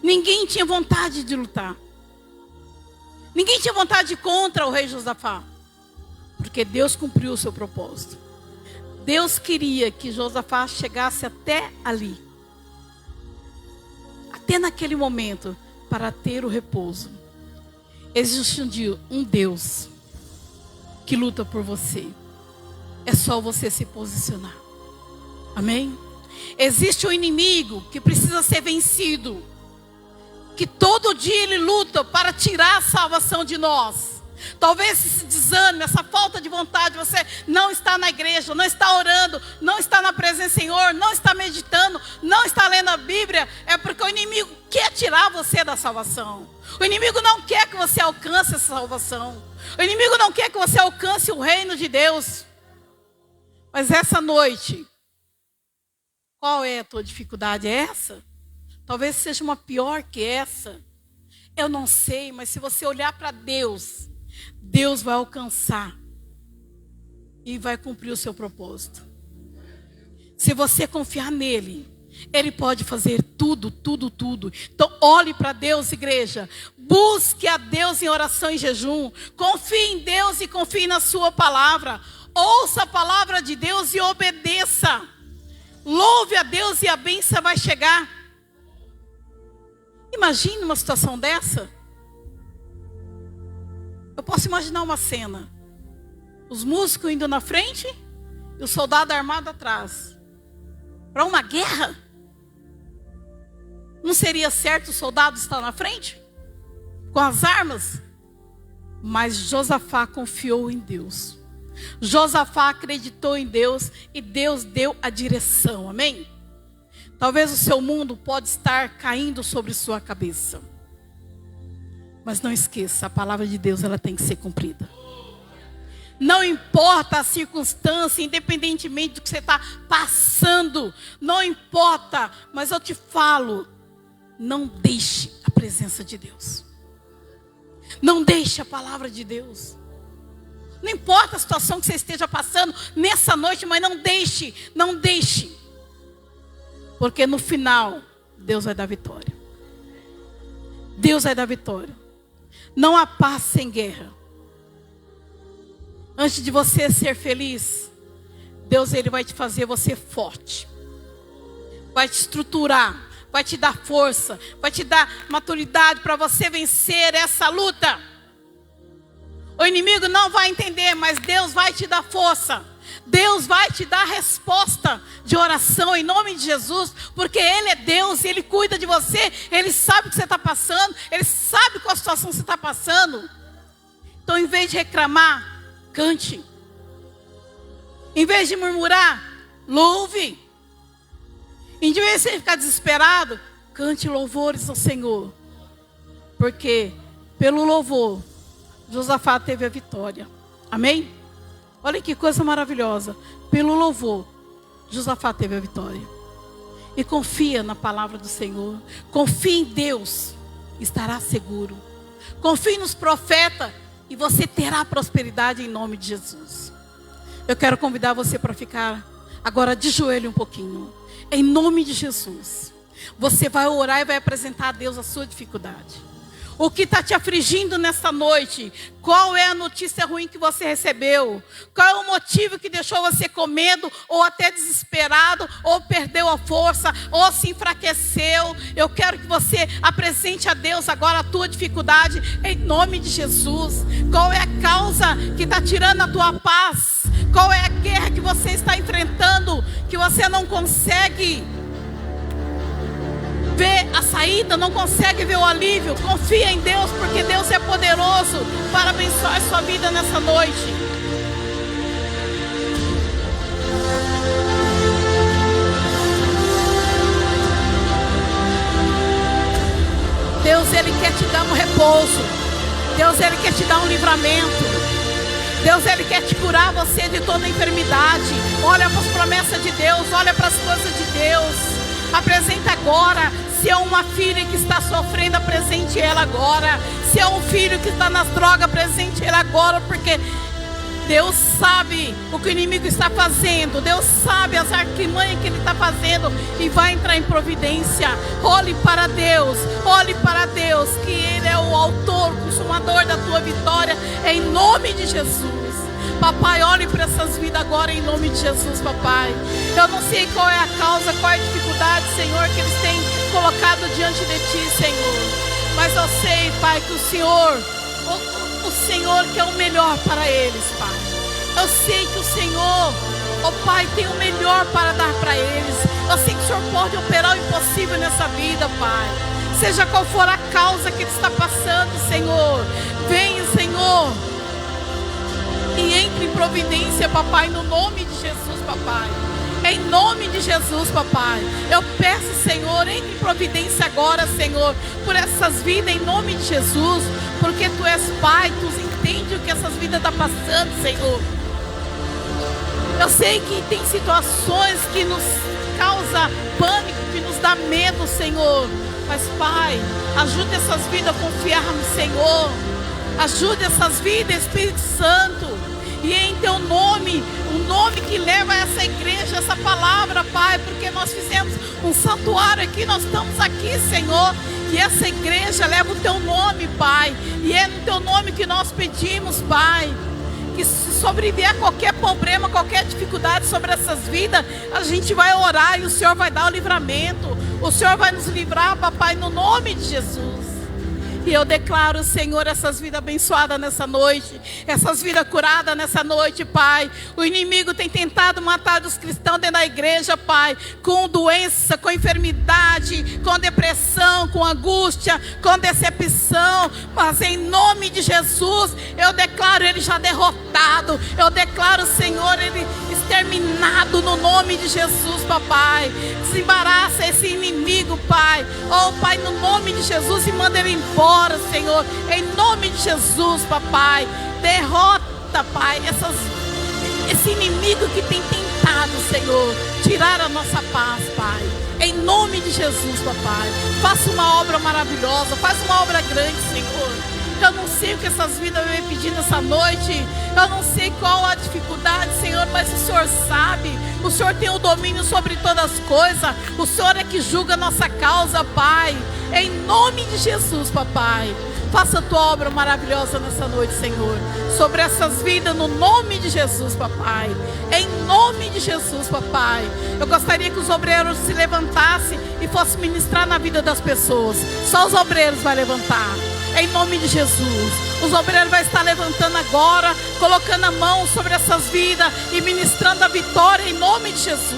Ninguém tinha vontade de lutar. Ninguém tinha vontade de ir contra o rei Josafá. Porque Deus cumpriu o seu propósito. Deus queria que Josafá chegasse até ali. Até naquele momento, para ter o repouso. Existe um Deus que luta por você. É só você se posicionar. Amém? Existe um inimigo que precisa ser vencido. Que todo dia ele luta para tirar a salvação de nós. Talvez esse desânimo, essa falta de vontade, você não está na igreja, não está orando, não está na presença do Senhor, não está meditando, não está lendo a Bíblia, é porque o inimigo quer tirar você da salvação. O inimigo não quer que você alcance essa salvação. O inimigo não quer que você alcance o reino de Deus. Mas essa noite, qual é a tua dificuldade? É essa? Talvez seja uma pior que essa. Eu não sei, mas se você olhar para Deus, Deus vai alcançar e vai cumprir o seu propósito. Se você confiar nele, Ele pode fazer tudo, tudo, tudo. Então olhe para Deus, igreja. Busque a Deus em oração e jejum. Confie em Deus e confie na sua palavra. Ouça a palavra de Deus e obedeça. Louve a Deus e a bênção vai chegar. Imagine uma situação dessa. Eu posso imaginar uma cena. Os músicos indo na frente e o soldado armado atrás. Para uma guerra? Não seria certo o soldado estar na frente? Com as armas? Mas Josafá confiou em Deus. Josafá acreditou em Deus e Deus deu a direção. Amém? Talvez o seu mundo pode estar caindo sobre sua cabeça. Mas não esqueça, a palavra de Deus ela tem que ser cumprida. Não importa a circunstância, independentemente do que você está passando. Não importa, mas eu te falo, não deixe a presença de Deus. Não deixe a palavra de Deus. Não importa a situação que você esteja passando nessa noite, mas não deixe, não deixe. Porque no final, Deus vai dar vitória. Deus vai dar vitória. Não há paz sem guerra. Antes de você ser feliz, Deus ele vai te fazer você forte. Vai te estruturar, vai te dar força, vai te dar maturidade para você vencer essa luta. O inimigo não vai entender, mas Deus vai te dar força. Deus vai te dar resposta de oração em nome de Jesus, porque Ele é Deus, Ele cuida de você, Ele sabe o que você está passando, Ele sabe qual a situação que você está passando. Então, em vez de reclamar, cante. Em vez de murmurar, louve. Em vez de ficar desesperado, cante louvores ao Senhor. Porque pelo louvor, Josafá teve a vitória. Amém? Olha que coisa maravilhosa. Pelo louvor, Josafá teve a vitória. E confia na palavra do Senhor. Confie em Deus, estará seguro. Confie nos profetas e você terá prosperidade em nome de Jesus. Eu quero convidar você para ficar agora de joelho um pouquinho. Em nome de Jesus. Você vai orar e vai apresentar a Deus a sua dificuldade. O que está te afligindo nesta noite? Qual é a notícia ruim que você recebeu? Qual é o motivo que deixou você com medo, ou até desesperado, ou perdeu a força, ou se enfraqueceu? Eu quero que você apresente a Deus agora a tua dificuldade, em nome de Jesus. Qual é a causa que está tirando a tua paz? Qual é a guerra que você está enfrentando, que você não consegue ver a saída, não consegue ver o alívio? Confia em Deus, porque Deus é poderoso para abençoar a sua vida nessa noite. Deus, Ele quer te dar um repouso. Deus, Ele quer te dar um livramento. Deus, Ele quer te curar você de toda enfermidade. Olha para as promessas de Deus, olha para as coisas de Deus. Apresenta agora. Se é uma filha que está sofrendo, apresente ela agora. Se é um filho que está nas drogas, apresente ele agora, porque Deus sabe o que o inimigo está fazendo. Deus sabe as artimanhas que ele está fazendo e vai entrar em providência. Olhe para Deus, que Ele é o autor, o consumador da tua vitória, em nome de Jesus. Papai, olhe para essas vidas agora em nome de Jesus, papai. Eu não sei qual é a causa, qual é a dificuldade, Senhor, que eles têm colocado diante de Ti, Senhor. Mas eu sei, Pai, que o Senhor quer o melhor para eles, Pai. Eu sei que o Senhor, Pai, tem o melhor para dar para eles. Eu sei que o Senhor pode operar o impossível nessa vida, Pai. Seja qual for a causa que ele está passando, Senhor. Venha, Senhor, e entre em providência, papai, no nome de Jesus, papai. Em nome de Jesus, papai. Eu peço, Senhor, entre em providência agora, Senhor, por essas vidas, em nome de Jesus. Porque Tu és Pai, Tu entende o que essas vidas estão passando, Senhor. Eu sei que tem situações que nos causa pânico, que nos dá medo, Senhor. Mas, Pai, ajude essas vidas a confiar no Senhor. Ajude essas vidas, Espírito Santo. E em Teu nome, o nome que leva essa igreja, essa palavra, Pai, porque nós fizemos um santuário aqui, nós estamos aqui, Senhor. E essa igreja leva o Teu nome, Pai. E é no Teu nome que nós pedimos, Pai. Que se sobrevier qualquer problema, qualquer dificuldade sobre essas vidas, a gente vai orar e o Senhor vai dar o livramento. O Senhor vai nos livrar, papai, no nome de Jesus. E eu declaro, Senhor, essas vidas abençoadas nessa noite, essas vidas curadas nessa noite, Pai. O inimigo tem tentado matar os cristãos dentro da igreja, Pai, com doença, com enfermidade, com depressão, com angústia, com decepção. Mas em nome de Jesus, eu declaro ele já derrotado. Eu declaro, Senhor, ele exterminado no nome de Jesus, papai. Desembaraça esse inimigo, Pai. Oh, Pai, no nome de Jesus, e manda ele embora, Senhor, em nome de Jesus, papai. Derrota, Pai, esse inimigo que tem tentado, Senhor, tirar a nossa paz, Pai. Em nome de Jesus, papai. Faça uma obra maravilhosa, faça uma obra grande, Senhor. Eu não sei o que essas vidas vêm pedir nessa noite. Eu não sei qual a dificuldade, Senhor, mas o Senhor sabe. O Senhor tem o domínio sobre todas as coisas. O Senhor é que julga a nossa causa, Pai. Em nome de Jesus, papai. Faça a tua obra maravilhosa nessa noite, Senhor. Sobre essas vidas, no nome de Jesus, papai. Em nome de Jesus, papai. Eu gostaria que os obreiros se levantassem e fossem ministrar na vida das pessoas. Só os obreiros vão levantar. Em nome de Jesus. Os obreiros vão estar levantando agora, colocando a mão sobre essas vidas e ministrando a vitória em nome de Jesus.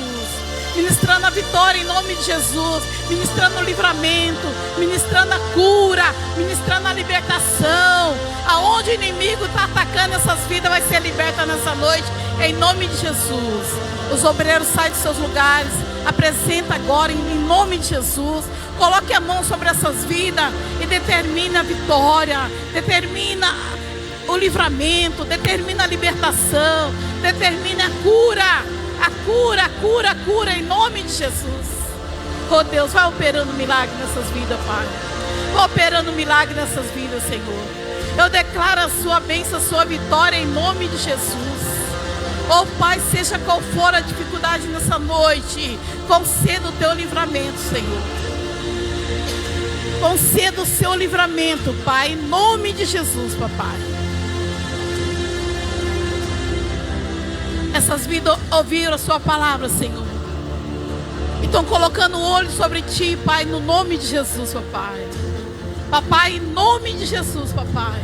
Ministrando a vitória em nome de Jesus. Ministrando o livramento, ministrando a cura, ministrando a libertação. Aonde o inimigo está atacando essas vidas vai ser liberta nessa noite, em nome de Jesus. Os obreiros saem dos seus lugares. Apresenta agora em nome de Jesus. Coloque a mão sobre essas vidas e determina a vitória, determina o livramento, determina a libertação, determina a cura. A cura, a cura, a cura em nome de Jesus. Oh Deus, vai operando milagre nessas vidas, Pai. Vai operando milagre nessas vidas, Senhor. Eu declaro a sua bênção, a sua vitória em nome de Jesus. Oh Pai, seja qual for a dificuldade nessa noite, conceda o teu livramento, Senhor. Conceda o seu livramento, Pai, em nome de Jesus, papai. Essas vidas ouviram a sua palavra, Senhor. E estão colocando o olho sobre ti, Pai, no nome de Jesus, papai. Papai, em nome de Jesus, papai.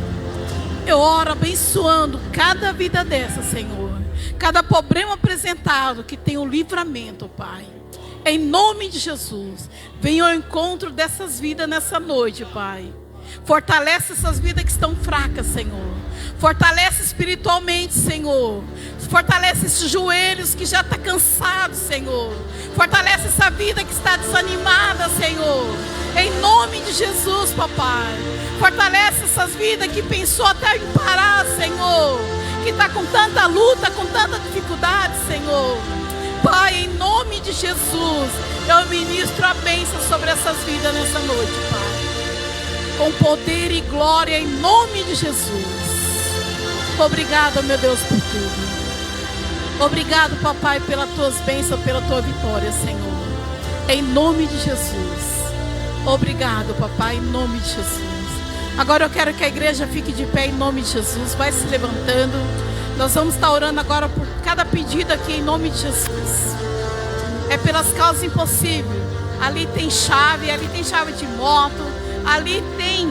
Eu oro abençoando cada vida dessa, Senhor. Cada problema apresentado que tem um livramento, Pai. Em nome de Jesus. Venha ao encontro dessas vidas nessa noite, Pai. Fortalece essas vidas que estão fracas, Senhor. Fortalece espiritualmente, Senhor. Fortalece esses joelhos que já estão cansados, Senhor. Fortalece essa vida que está desanimada, Senhor. Em nome de Jesus, papai. Fortalece essas vidas que pensou até em parar, Senhor. Que está com tanta luta, com tanta dificuldade, Senhor. Pai, em nome de Jesus, eu ministro a bênção sobre essas vidas nessa noite, Pai. Com poder e glória em nome de Jesus. Obrigado, meu Deus, por tudo. Obrigado, papai, pelas tuas bênçãos, pela tua vitória, Senhor. Em nome de Jesus. Obrigado, papai, em nome de Jesus. Agora eu quero que a igreja fique de pé em nome de Jesus. Vai se levantando. Nós vamos estar orando agora por cada pedido aqui em nome de Jesus. É pelas causas impossíveis. Ali tem chave de moto. Ali tem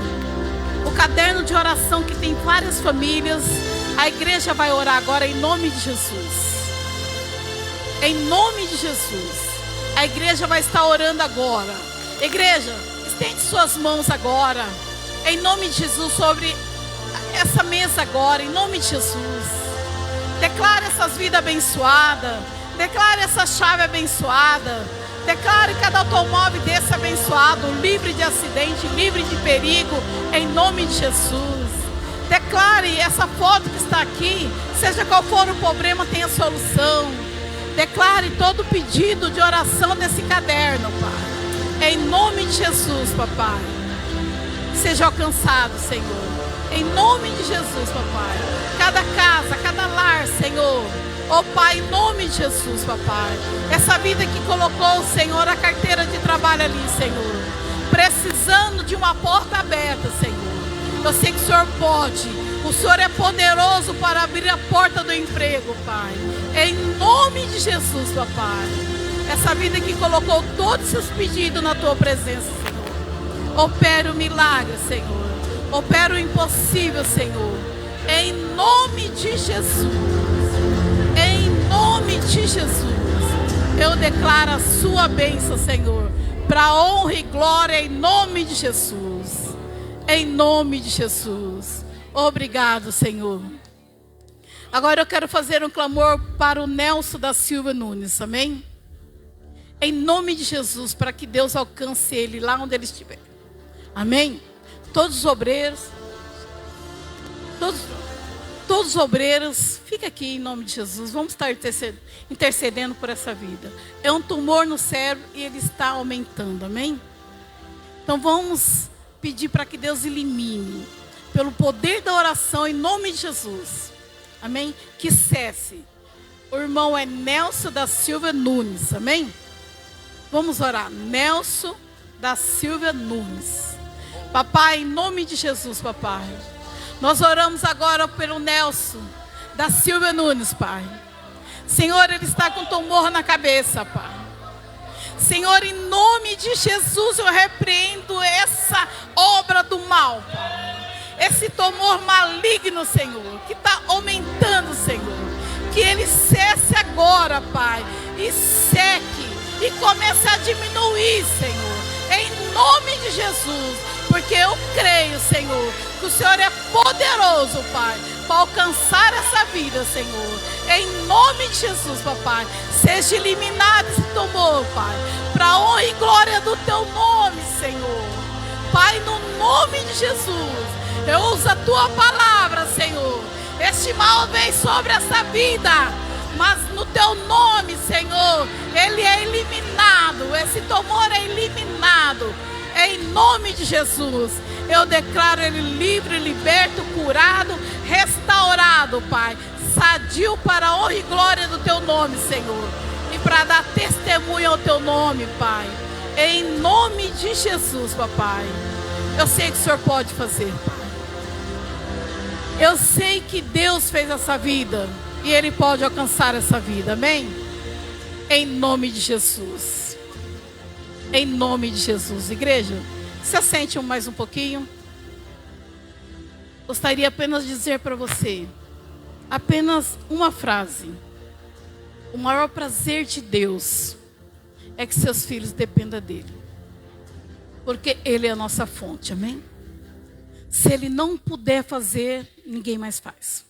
o caderno de oração que tem várias famílias. A igreja vai orar agora em nome de Jesus. Em nome de Jesus. A igreja vai estar orando agora. Igreja, estende suas mãos agora. Em nome de Jesus, sobre essa mesa agora, em nome de Jesus. Declare essas vidas abençoadas. Declare essa chave abençoada. Declare cada automóvel desse abençoado, livre de acidente, livre de perigo, em nome de Jesus. Declare essa foto que está aqui, seja qual for o problema, tenha solução. Declare todo pedido de oração desse caderno, Pai. Em nome de Jesus, papai. Seja alcançado, Senhor. Em nome de Jesus, papai. Cada casa, cada lar, Senhor. Oh, Pai, em nome de Jesus, papai. Essa vida que colocou, Senhor, a carteira de trabalho ali, Senhor. Precisando de uma porta aberta, Senhor. Eu sei que o Senhor pode. O Senhor é poderoso para abrir a porta do emprego, Pai. Em nome de Jesus, papai. Essa vida que colocou todos os seus pedidos na tua presença, Senhor. Opera o milagre, Senhor. Opera o impossível, Senhor. Em nome de Jesus. Em nome de Jesus. Eu declaro a sua bênção, Senhor. Para honra e glória em nome de Jesus. Em nome de Jesus. Obrigado, Senhor. Agora eu quero fazer um clamor para o Nelson da Silva Nunes, amém? Em nome de Jesus, para que Deus alcance ele lá onde ele estiver. Amém? Todos os obreiros, todos os obreiros, fica aqui em nome de Jesus. Vamos estar intercedendo por essa vida. É um tumor no cérebro e ele está aumentando, amém? Então vamos pedir para que Deus elimine, pelo poder da oração, em nome de Jesus. Amém? Que cesse. O irmão é Nelson da Silva Nunes, amém? Vamos orar. Nelson da Silva Nunes. Papai, em nome de Jesus, papai. Nós oramos agora pelo Nelson da Silva Nunes, pai. Senhor, ele está com tumor na cabeça, pai. Senhor, em nome de Jesus, eu repreendo essa obra do mal, pai. Esse tumor maligno, Senhor, que está aumentando, Senhor. Que ele cesse agora, Pai, e seque, e comece a diminuir, Senhor. Em nome de Jesus, porque eu creio, Senhor, que o Senhor é poderoso, Pai, para alcançar essa vida, Senhor. Em nome de Jesus, papai, seja eliminado esse tumor, Pai, para a honra e glória do Teu nome, Senhor. Pai, no nome de Jesus, eu uso a Tua palavra, Senhor. Este mal vem sobre essa vida, mas no Teu nome, Senhor, ele é eliminado. Esse tumor é eliminado. Em nome de Jesus, eu declaro ele livre, liberto, curado, restaurado, Pai. Sadio para a honra e glória do Teu nome, Senhor. E para dar testemunho ao Teu nome, Pai. Em nome de Jesus, papai. Eu sei que o Senhor pode fazer, Pai. Eu sei que Deus fez essa vida e Ele pode alcançar essa vida, amém? Em nome de Jesus. Em nome de Jesus. Igreja, se assente mais um pouquinho. Gostaria apenas de dizer para você, apenas uma frase. O maior prazer de Deus é que seus filhos dependam dEle. Porque Ele é a nossa fonte, amém? Se Ele não puder fazer, ninguém mais faz.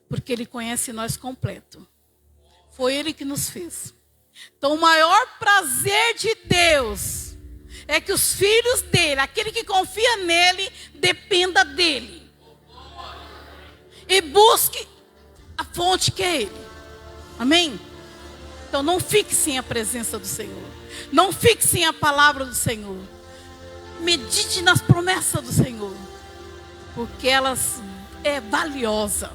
Porque Ele conhece nós completo. Foi Ele que nos fez. Então o maior prazer de Deus é que os filhos dEle, aquele que confia nele, dependa dEle. E busque a fonte que é Ele. Amém? Então não fique sem a presença do Senhor. Não fique sem a palavra do Senhor. Medite nas promessas do Senhor, porque elas é valiosa.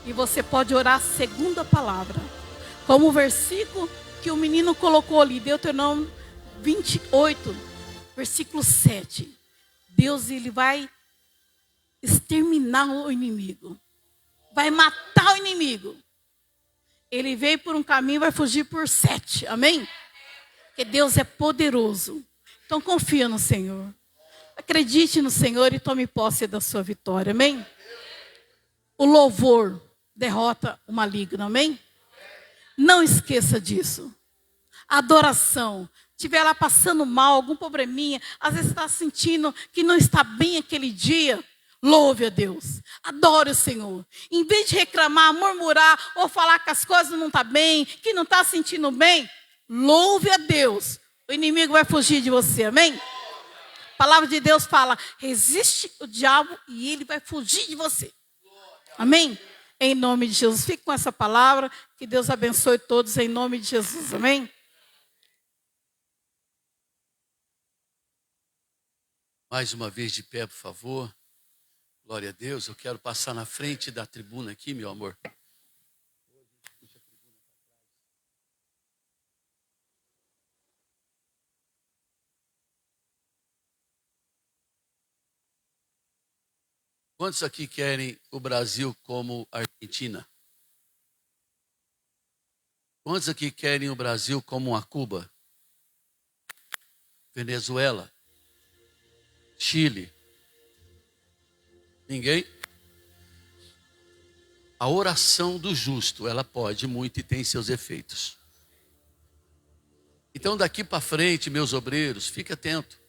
E você pode orar a segunda palavra, como o versículo que o menino colocou ali, Deuteronômio 28, versículo 7. Deus, Ele vai exterminar o inimigo, vai matar o inimigo. Ele veio por um caminho e vai fugir por 7, amém? Porque Deus é poderoso. Então confia no Senhor. Acredite no Senhor e tome posse da sua vitória, amém? O louvor derrota o maligno, amém? Não esqueça disso. A adoração, estiver lá passando mal, algum probleminha, às vezes está sentindo que não está bem aquele dia, louve a Deus, adore o Senhor. Em vez de reclamar, murmurar ou falar que as coisas não estão bem, que não está sentindo bem, louve a Deus. O inimigo vai fugir de você, amém? palavra de Deus fala: resiste o diabo e ele vai fugir de você. Amém? Em nome de Jesus. Fique com essa palavra. Que Deus abençoe todos em nome de Jesus. Amém? Mais uma vez de pé, por favor. Glória a Deus. Eu quero passar na frente da tribuna aqui, meu amor. Quantos aqui querem o Brasil como a Argentina? Quantos aqui querem o Brasil como a Cuba? Venezuela? Chile? Ninguém? A oração do justo, ela pode muito e tem seus efeitos. Então daqui para frente, meus obreiros, fique atento.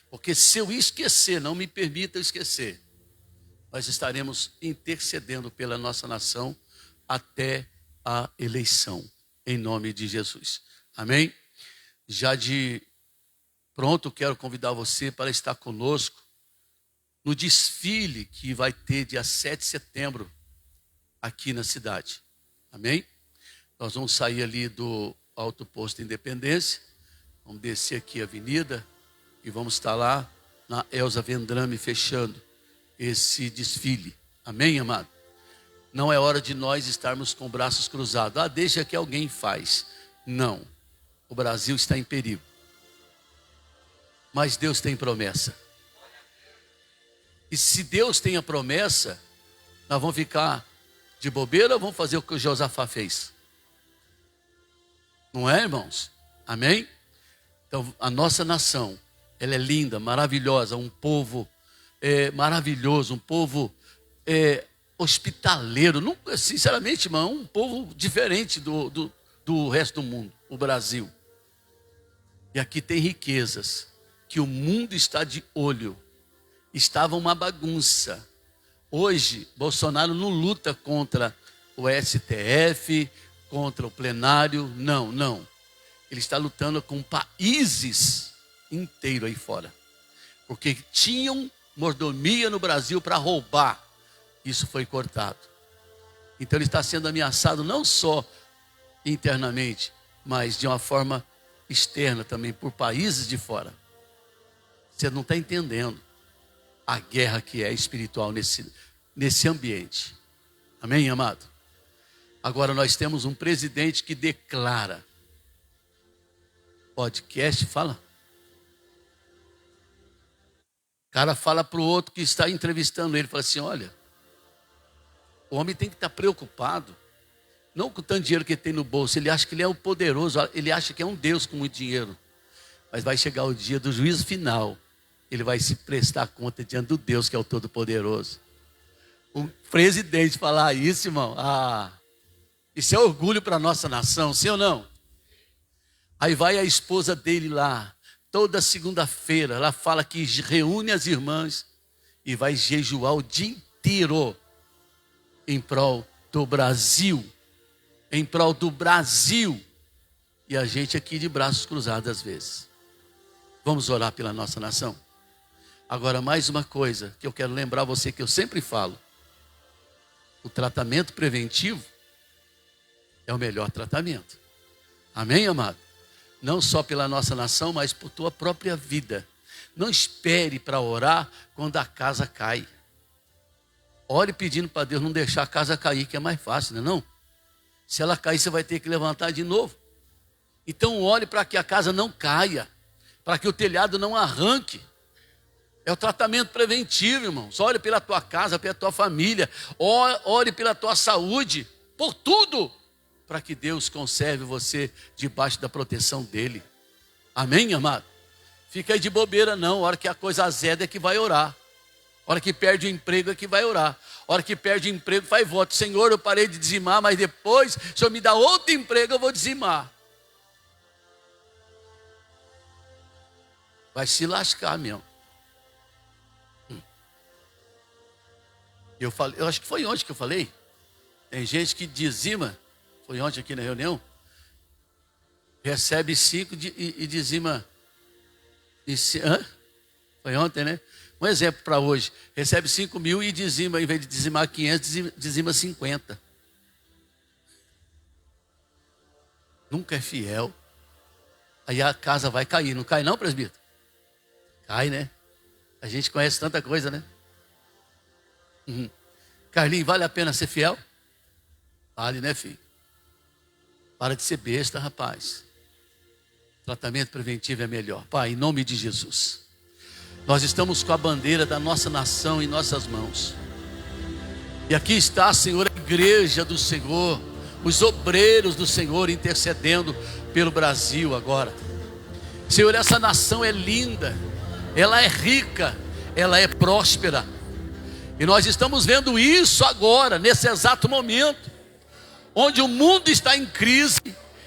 Porque se eu esquecer, não me permita esquecer, nós estaremos intercedendo pela nossa nação até a eleição, em nome de Jesus. Amém? Já de pronto, quero convidar você para estar conosco no desfile que vai ter dia 7 de setembro aqui na cidade. Amém? Nós vamos sair ali do Alto Posto Independência, vamos descer aqui a avenida e vamos estar lá na Elza Vendrame fechando esse desfile. Amém, amado? Não é hora de nós estarmos com braços cruzados. Ah, deixa que alguém faz. Não. O Brasil está em perigo. Mas Deus tem promessa. E se Deus tem a promessa, nós vamos ficar de bobeira ou vamos fazer o que o Josafá fez? Não é, irmãos? Amém? Então, a nossa nação, ela é linda, maravilhosa, um povo maravilhoso, um povo hospitaleiro. Nunca, sinceramente, irmão, um povo diferente do resto do mundo, o Brasil. E aqui tem riquezas que o mundo está de olho. Estava uma bagunça. Hoje, Bolsonaro não luta contra o STF, contra o plenário. Não, não. Ele está lutando com países inteiros aí fora. Porque tinham mordomia no Brasil para roubar. Isso foi cortado. Então ele está sendo ameaçado não só internamente, mas de uma forma externa também, por países de fora. Você não está entendendo a guerra que é espiritual nesse ambiente. Amém, amado? Agora nós temos um presidente que declara. Podcast, fala. O cara fala para o outro que está entrevistando ele, fala assim, olha, o homem tem que estar preocupado, não com o tanto dinheiro que ele tem no bolso, ele acha que ele é o poderoso, ele acha que é um Deus com muito dinheiro, mas vai chegar o dia do juízo final, ele vai se prestar conta diante do Deus que é o Todo-Poderoso. Um presidente falar isso, irmão, isso é orgulho para a nossa nação, sim ou não? Aí vai a esposa dele lá, toda segunda-feira, ela fala que reúne as irmãs e vai jejuar o dia inteiro em prol do Brasil. Em prol do Brasil. E a gente aqui de braços cruzados às vezes. Vamos orar pela nossa nação? Agora, mais uma coisa que eu quero lembrar você que eu sempre falo. O tratamento preventivo é o melhor tratamento. Amém, amado? Não só pela nossa nação, mas por tua própria vida. Não espere para orar quando a casa cai. Ore pedindo para Deus não deixar a casa cair, que é mais fácil, não é não? Se ela cair, você vai ter que levantar de novo. Então ore para que a casa não caia, para que o telhado não arranque. É o tratamento preventivo, irmãos. Ore pela tua casa, pela tua família. Ore pela tua saúde, por tudo, para que Deus conserve você debaixo da proteção dele. Amém, amado? Fica aí de bobeira não, a hora que a coisa azeda é que vai orar. A hora que perde o emprego é que vai orar. A hora que perde o emprego faz voto. Senhor, eu parei de dizimar, mas depois, se o Senhor me dá outro emprego, eu vou dizimar. Vai se lascar mesmo. Eu acho que foi ontem que eu falei. Tem gente que dizima, foi ontem aqui na reunião, recebe 5 e dizima. Foi ontem, né? Um exemplo para hoje. Recebe 5 mil e dizima, em vez de dizimar 500, dizima 50. Nunca é fiel. Aí a casa vai cair. Não cai não, presbítero? Cai, né? A gente conhece tanta coisa, né? Carlinhos, vale a pena ser fiel? Vale, né, filho? Para de ser besta, rapaz. Tratamento preventivo é melhor. Pai, em nome de Jesus, nós estamos com a bandeira da nossa nação em nossas mãos. E aqui está, Senhor, a igreja do Senhor, os obreiros do Senhor intercedendo pelo Brasil agora. Senhor, essa nação é linda, ela é rica, ela é próspera. E nós estamos vendo isso agora, nesse exato momento, onde o mundo está em crise,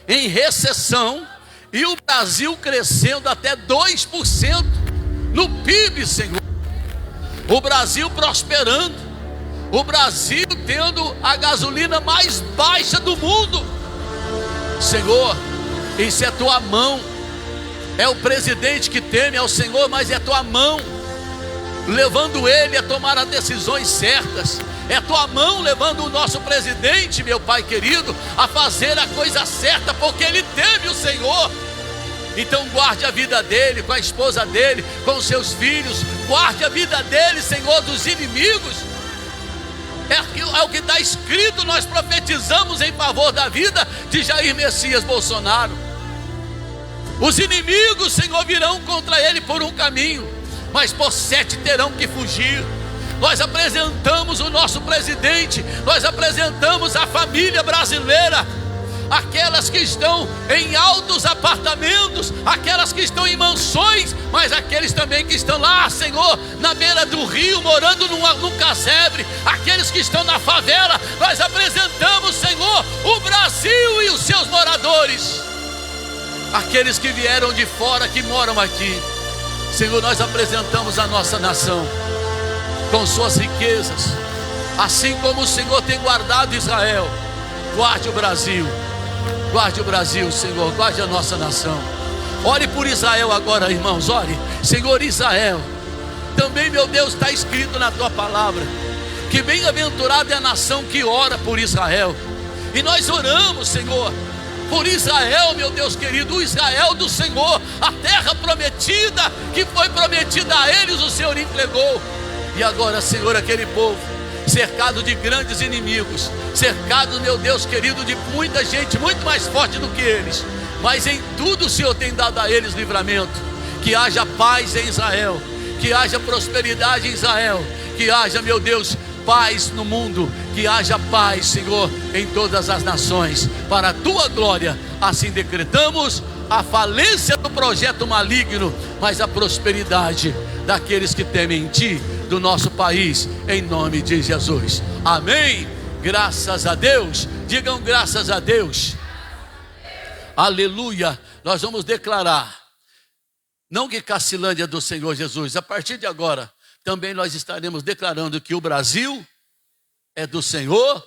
em recessão, e o Brasil crescendo até 2% no PIB, Senhor. O Brasil prosperando, o Brasil tendo a gasolina mais baixa do mundo. Senhor, isso é tua mão. É o presidente que teme ao Senhor, mas é tua mão levando ele a tomar as decisões certas. É tua mão levando o nosso presidente, meu Pai querido, a fazer a coisa certa, porque ele teme o Senhor. Então guarde a vida dele, com a esposa dele, com os seus filhos. Guarde a vida dele, Senhor, dos inimigos. É o que está escrito. Nós profetizamos em favor da vida de Jair Messias Bolsonaro. Os inimigos, Senhor, virão contra ele por um caminho, mas por 7 terão que fugir. Nós apresentamos o nosso presidente, nós apresentamos a família brasileira, aquelas que estão em altos apartamentos, aquelas que estão em mansões, mas aqueles também que estão lá, Senhor, na beira do rio, morando num casebre, aqueles que estão na favela. Nós apresentamos, Senhor, o Brasil e os seus moradores, aqueles que vieram de fora, que moram aqui. Senhor, nós apresentamos a nossa nação com suas riquezas, assim como o Senhor tem guardado Israel. Guarde o Brasil, Senhor, guarde a nossa nação. Ore por Israel agora, irmãos, ore. Senhor, Israel, também, meu Deus, está escrito na tua palavra que bem-aventurada é a nação que ora por Israel. E nós oramos, Senhor, por Israel, meu Deus querido, o Israel do Senhor, a terra prometida, que foi prometida a eles, o Senhor entregou. E agora, Senhor, aquele povo cercado de grandes inimigos, cercado, meu Deus querido, de muita gente muito mais forte do que eles, mas em tudo o Senhor tem dado a eles livramento. Que haja paz em Israel, que haja prosperidade em Israel, que haja, meu Deus, paz no mundo, que haja paz, Senhor, em todas as nações, para a tua glória. Assim decretamos a falência do projeto maligno, mas a prosperidade daqueles que temem em ti, do nosso país, em nome de Jesus. Amém. Graças a Deus. Digam graças a Deus. Aleluia. Nós vamos declarar, não que Cacilândia é do Senhor Jesus, a partir de agora também nós estaremos declarando que o Brasil é do Senhor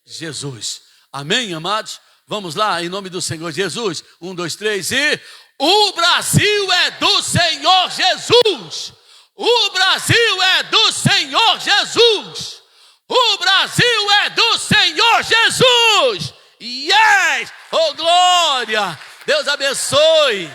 Jesus. Amém, amados? Vamos lá, em nome do Senhor Jesus. 1, 2, 3 e... O Brasil é do Senhor Jesus. O Brasil é do Senhor Jesus. O Brasil é do Senhor Jesus. Yes! Oh, glória! Deus abençoe.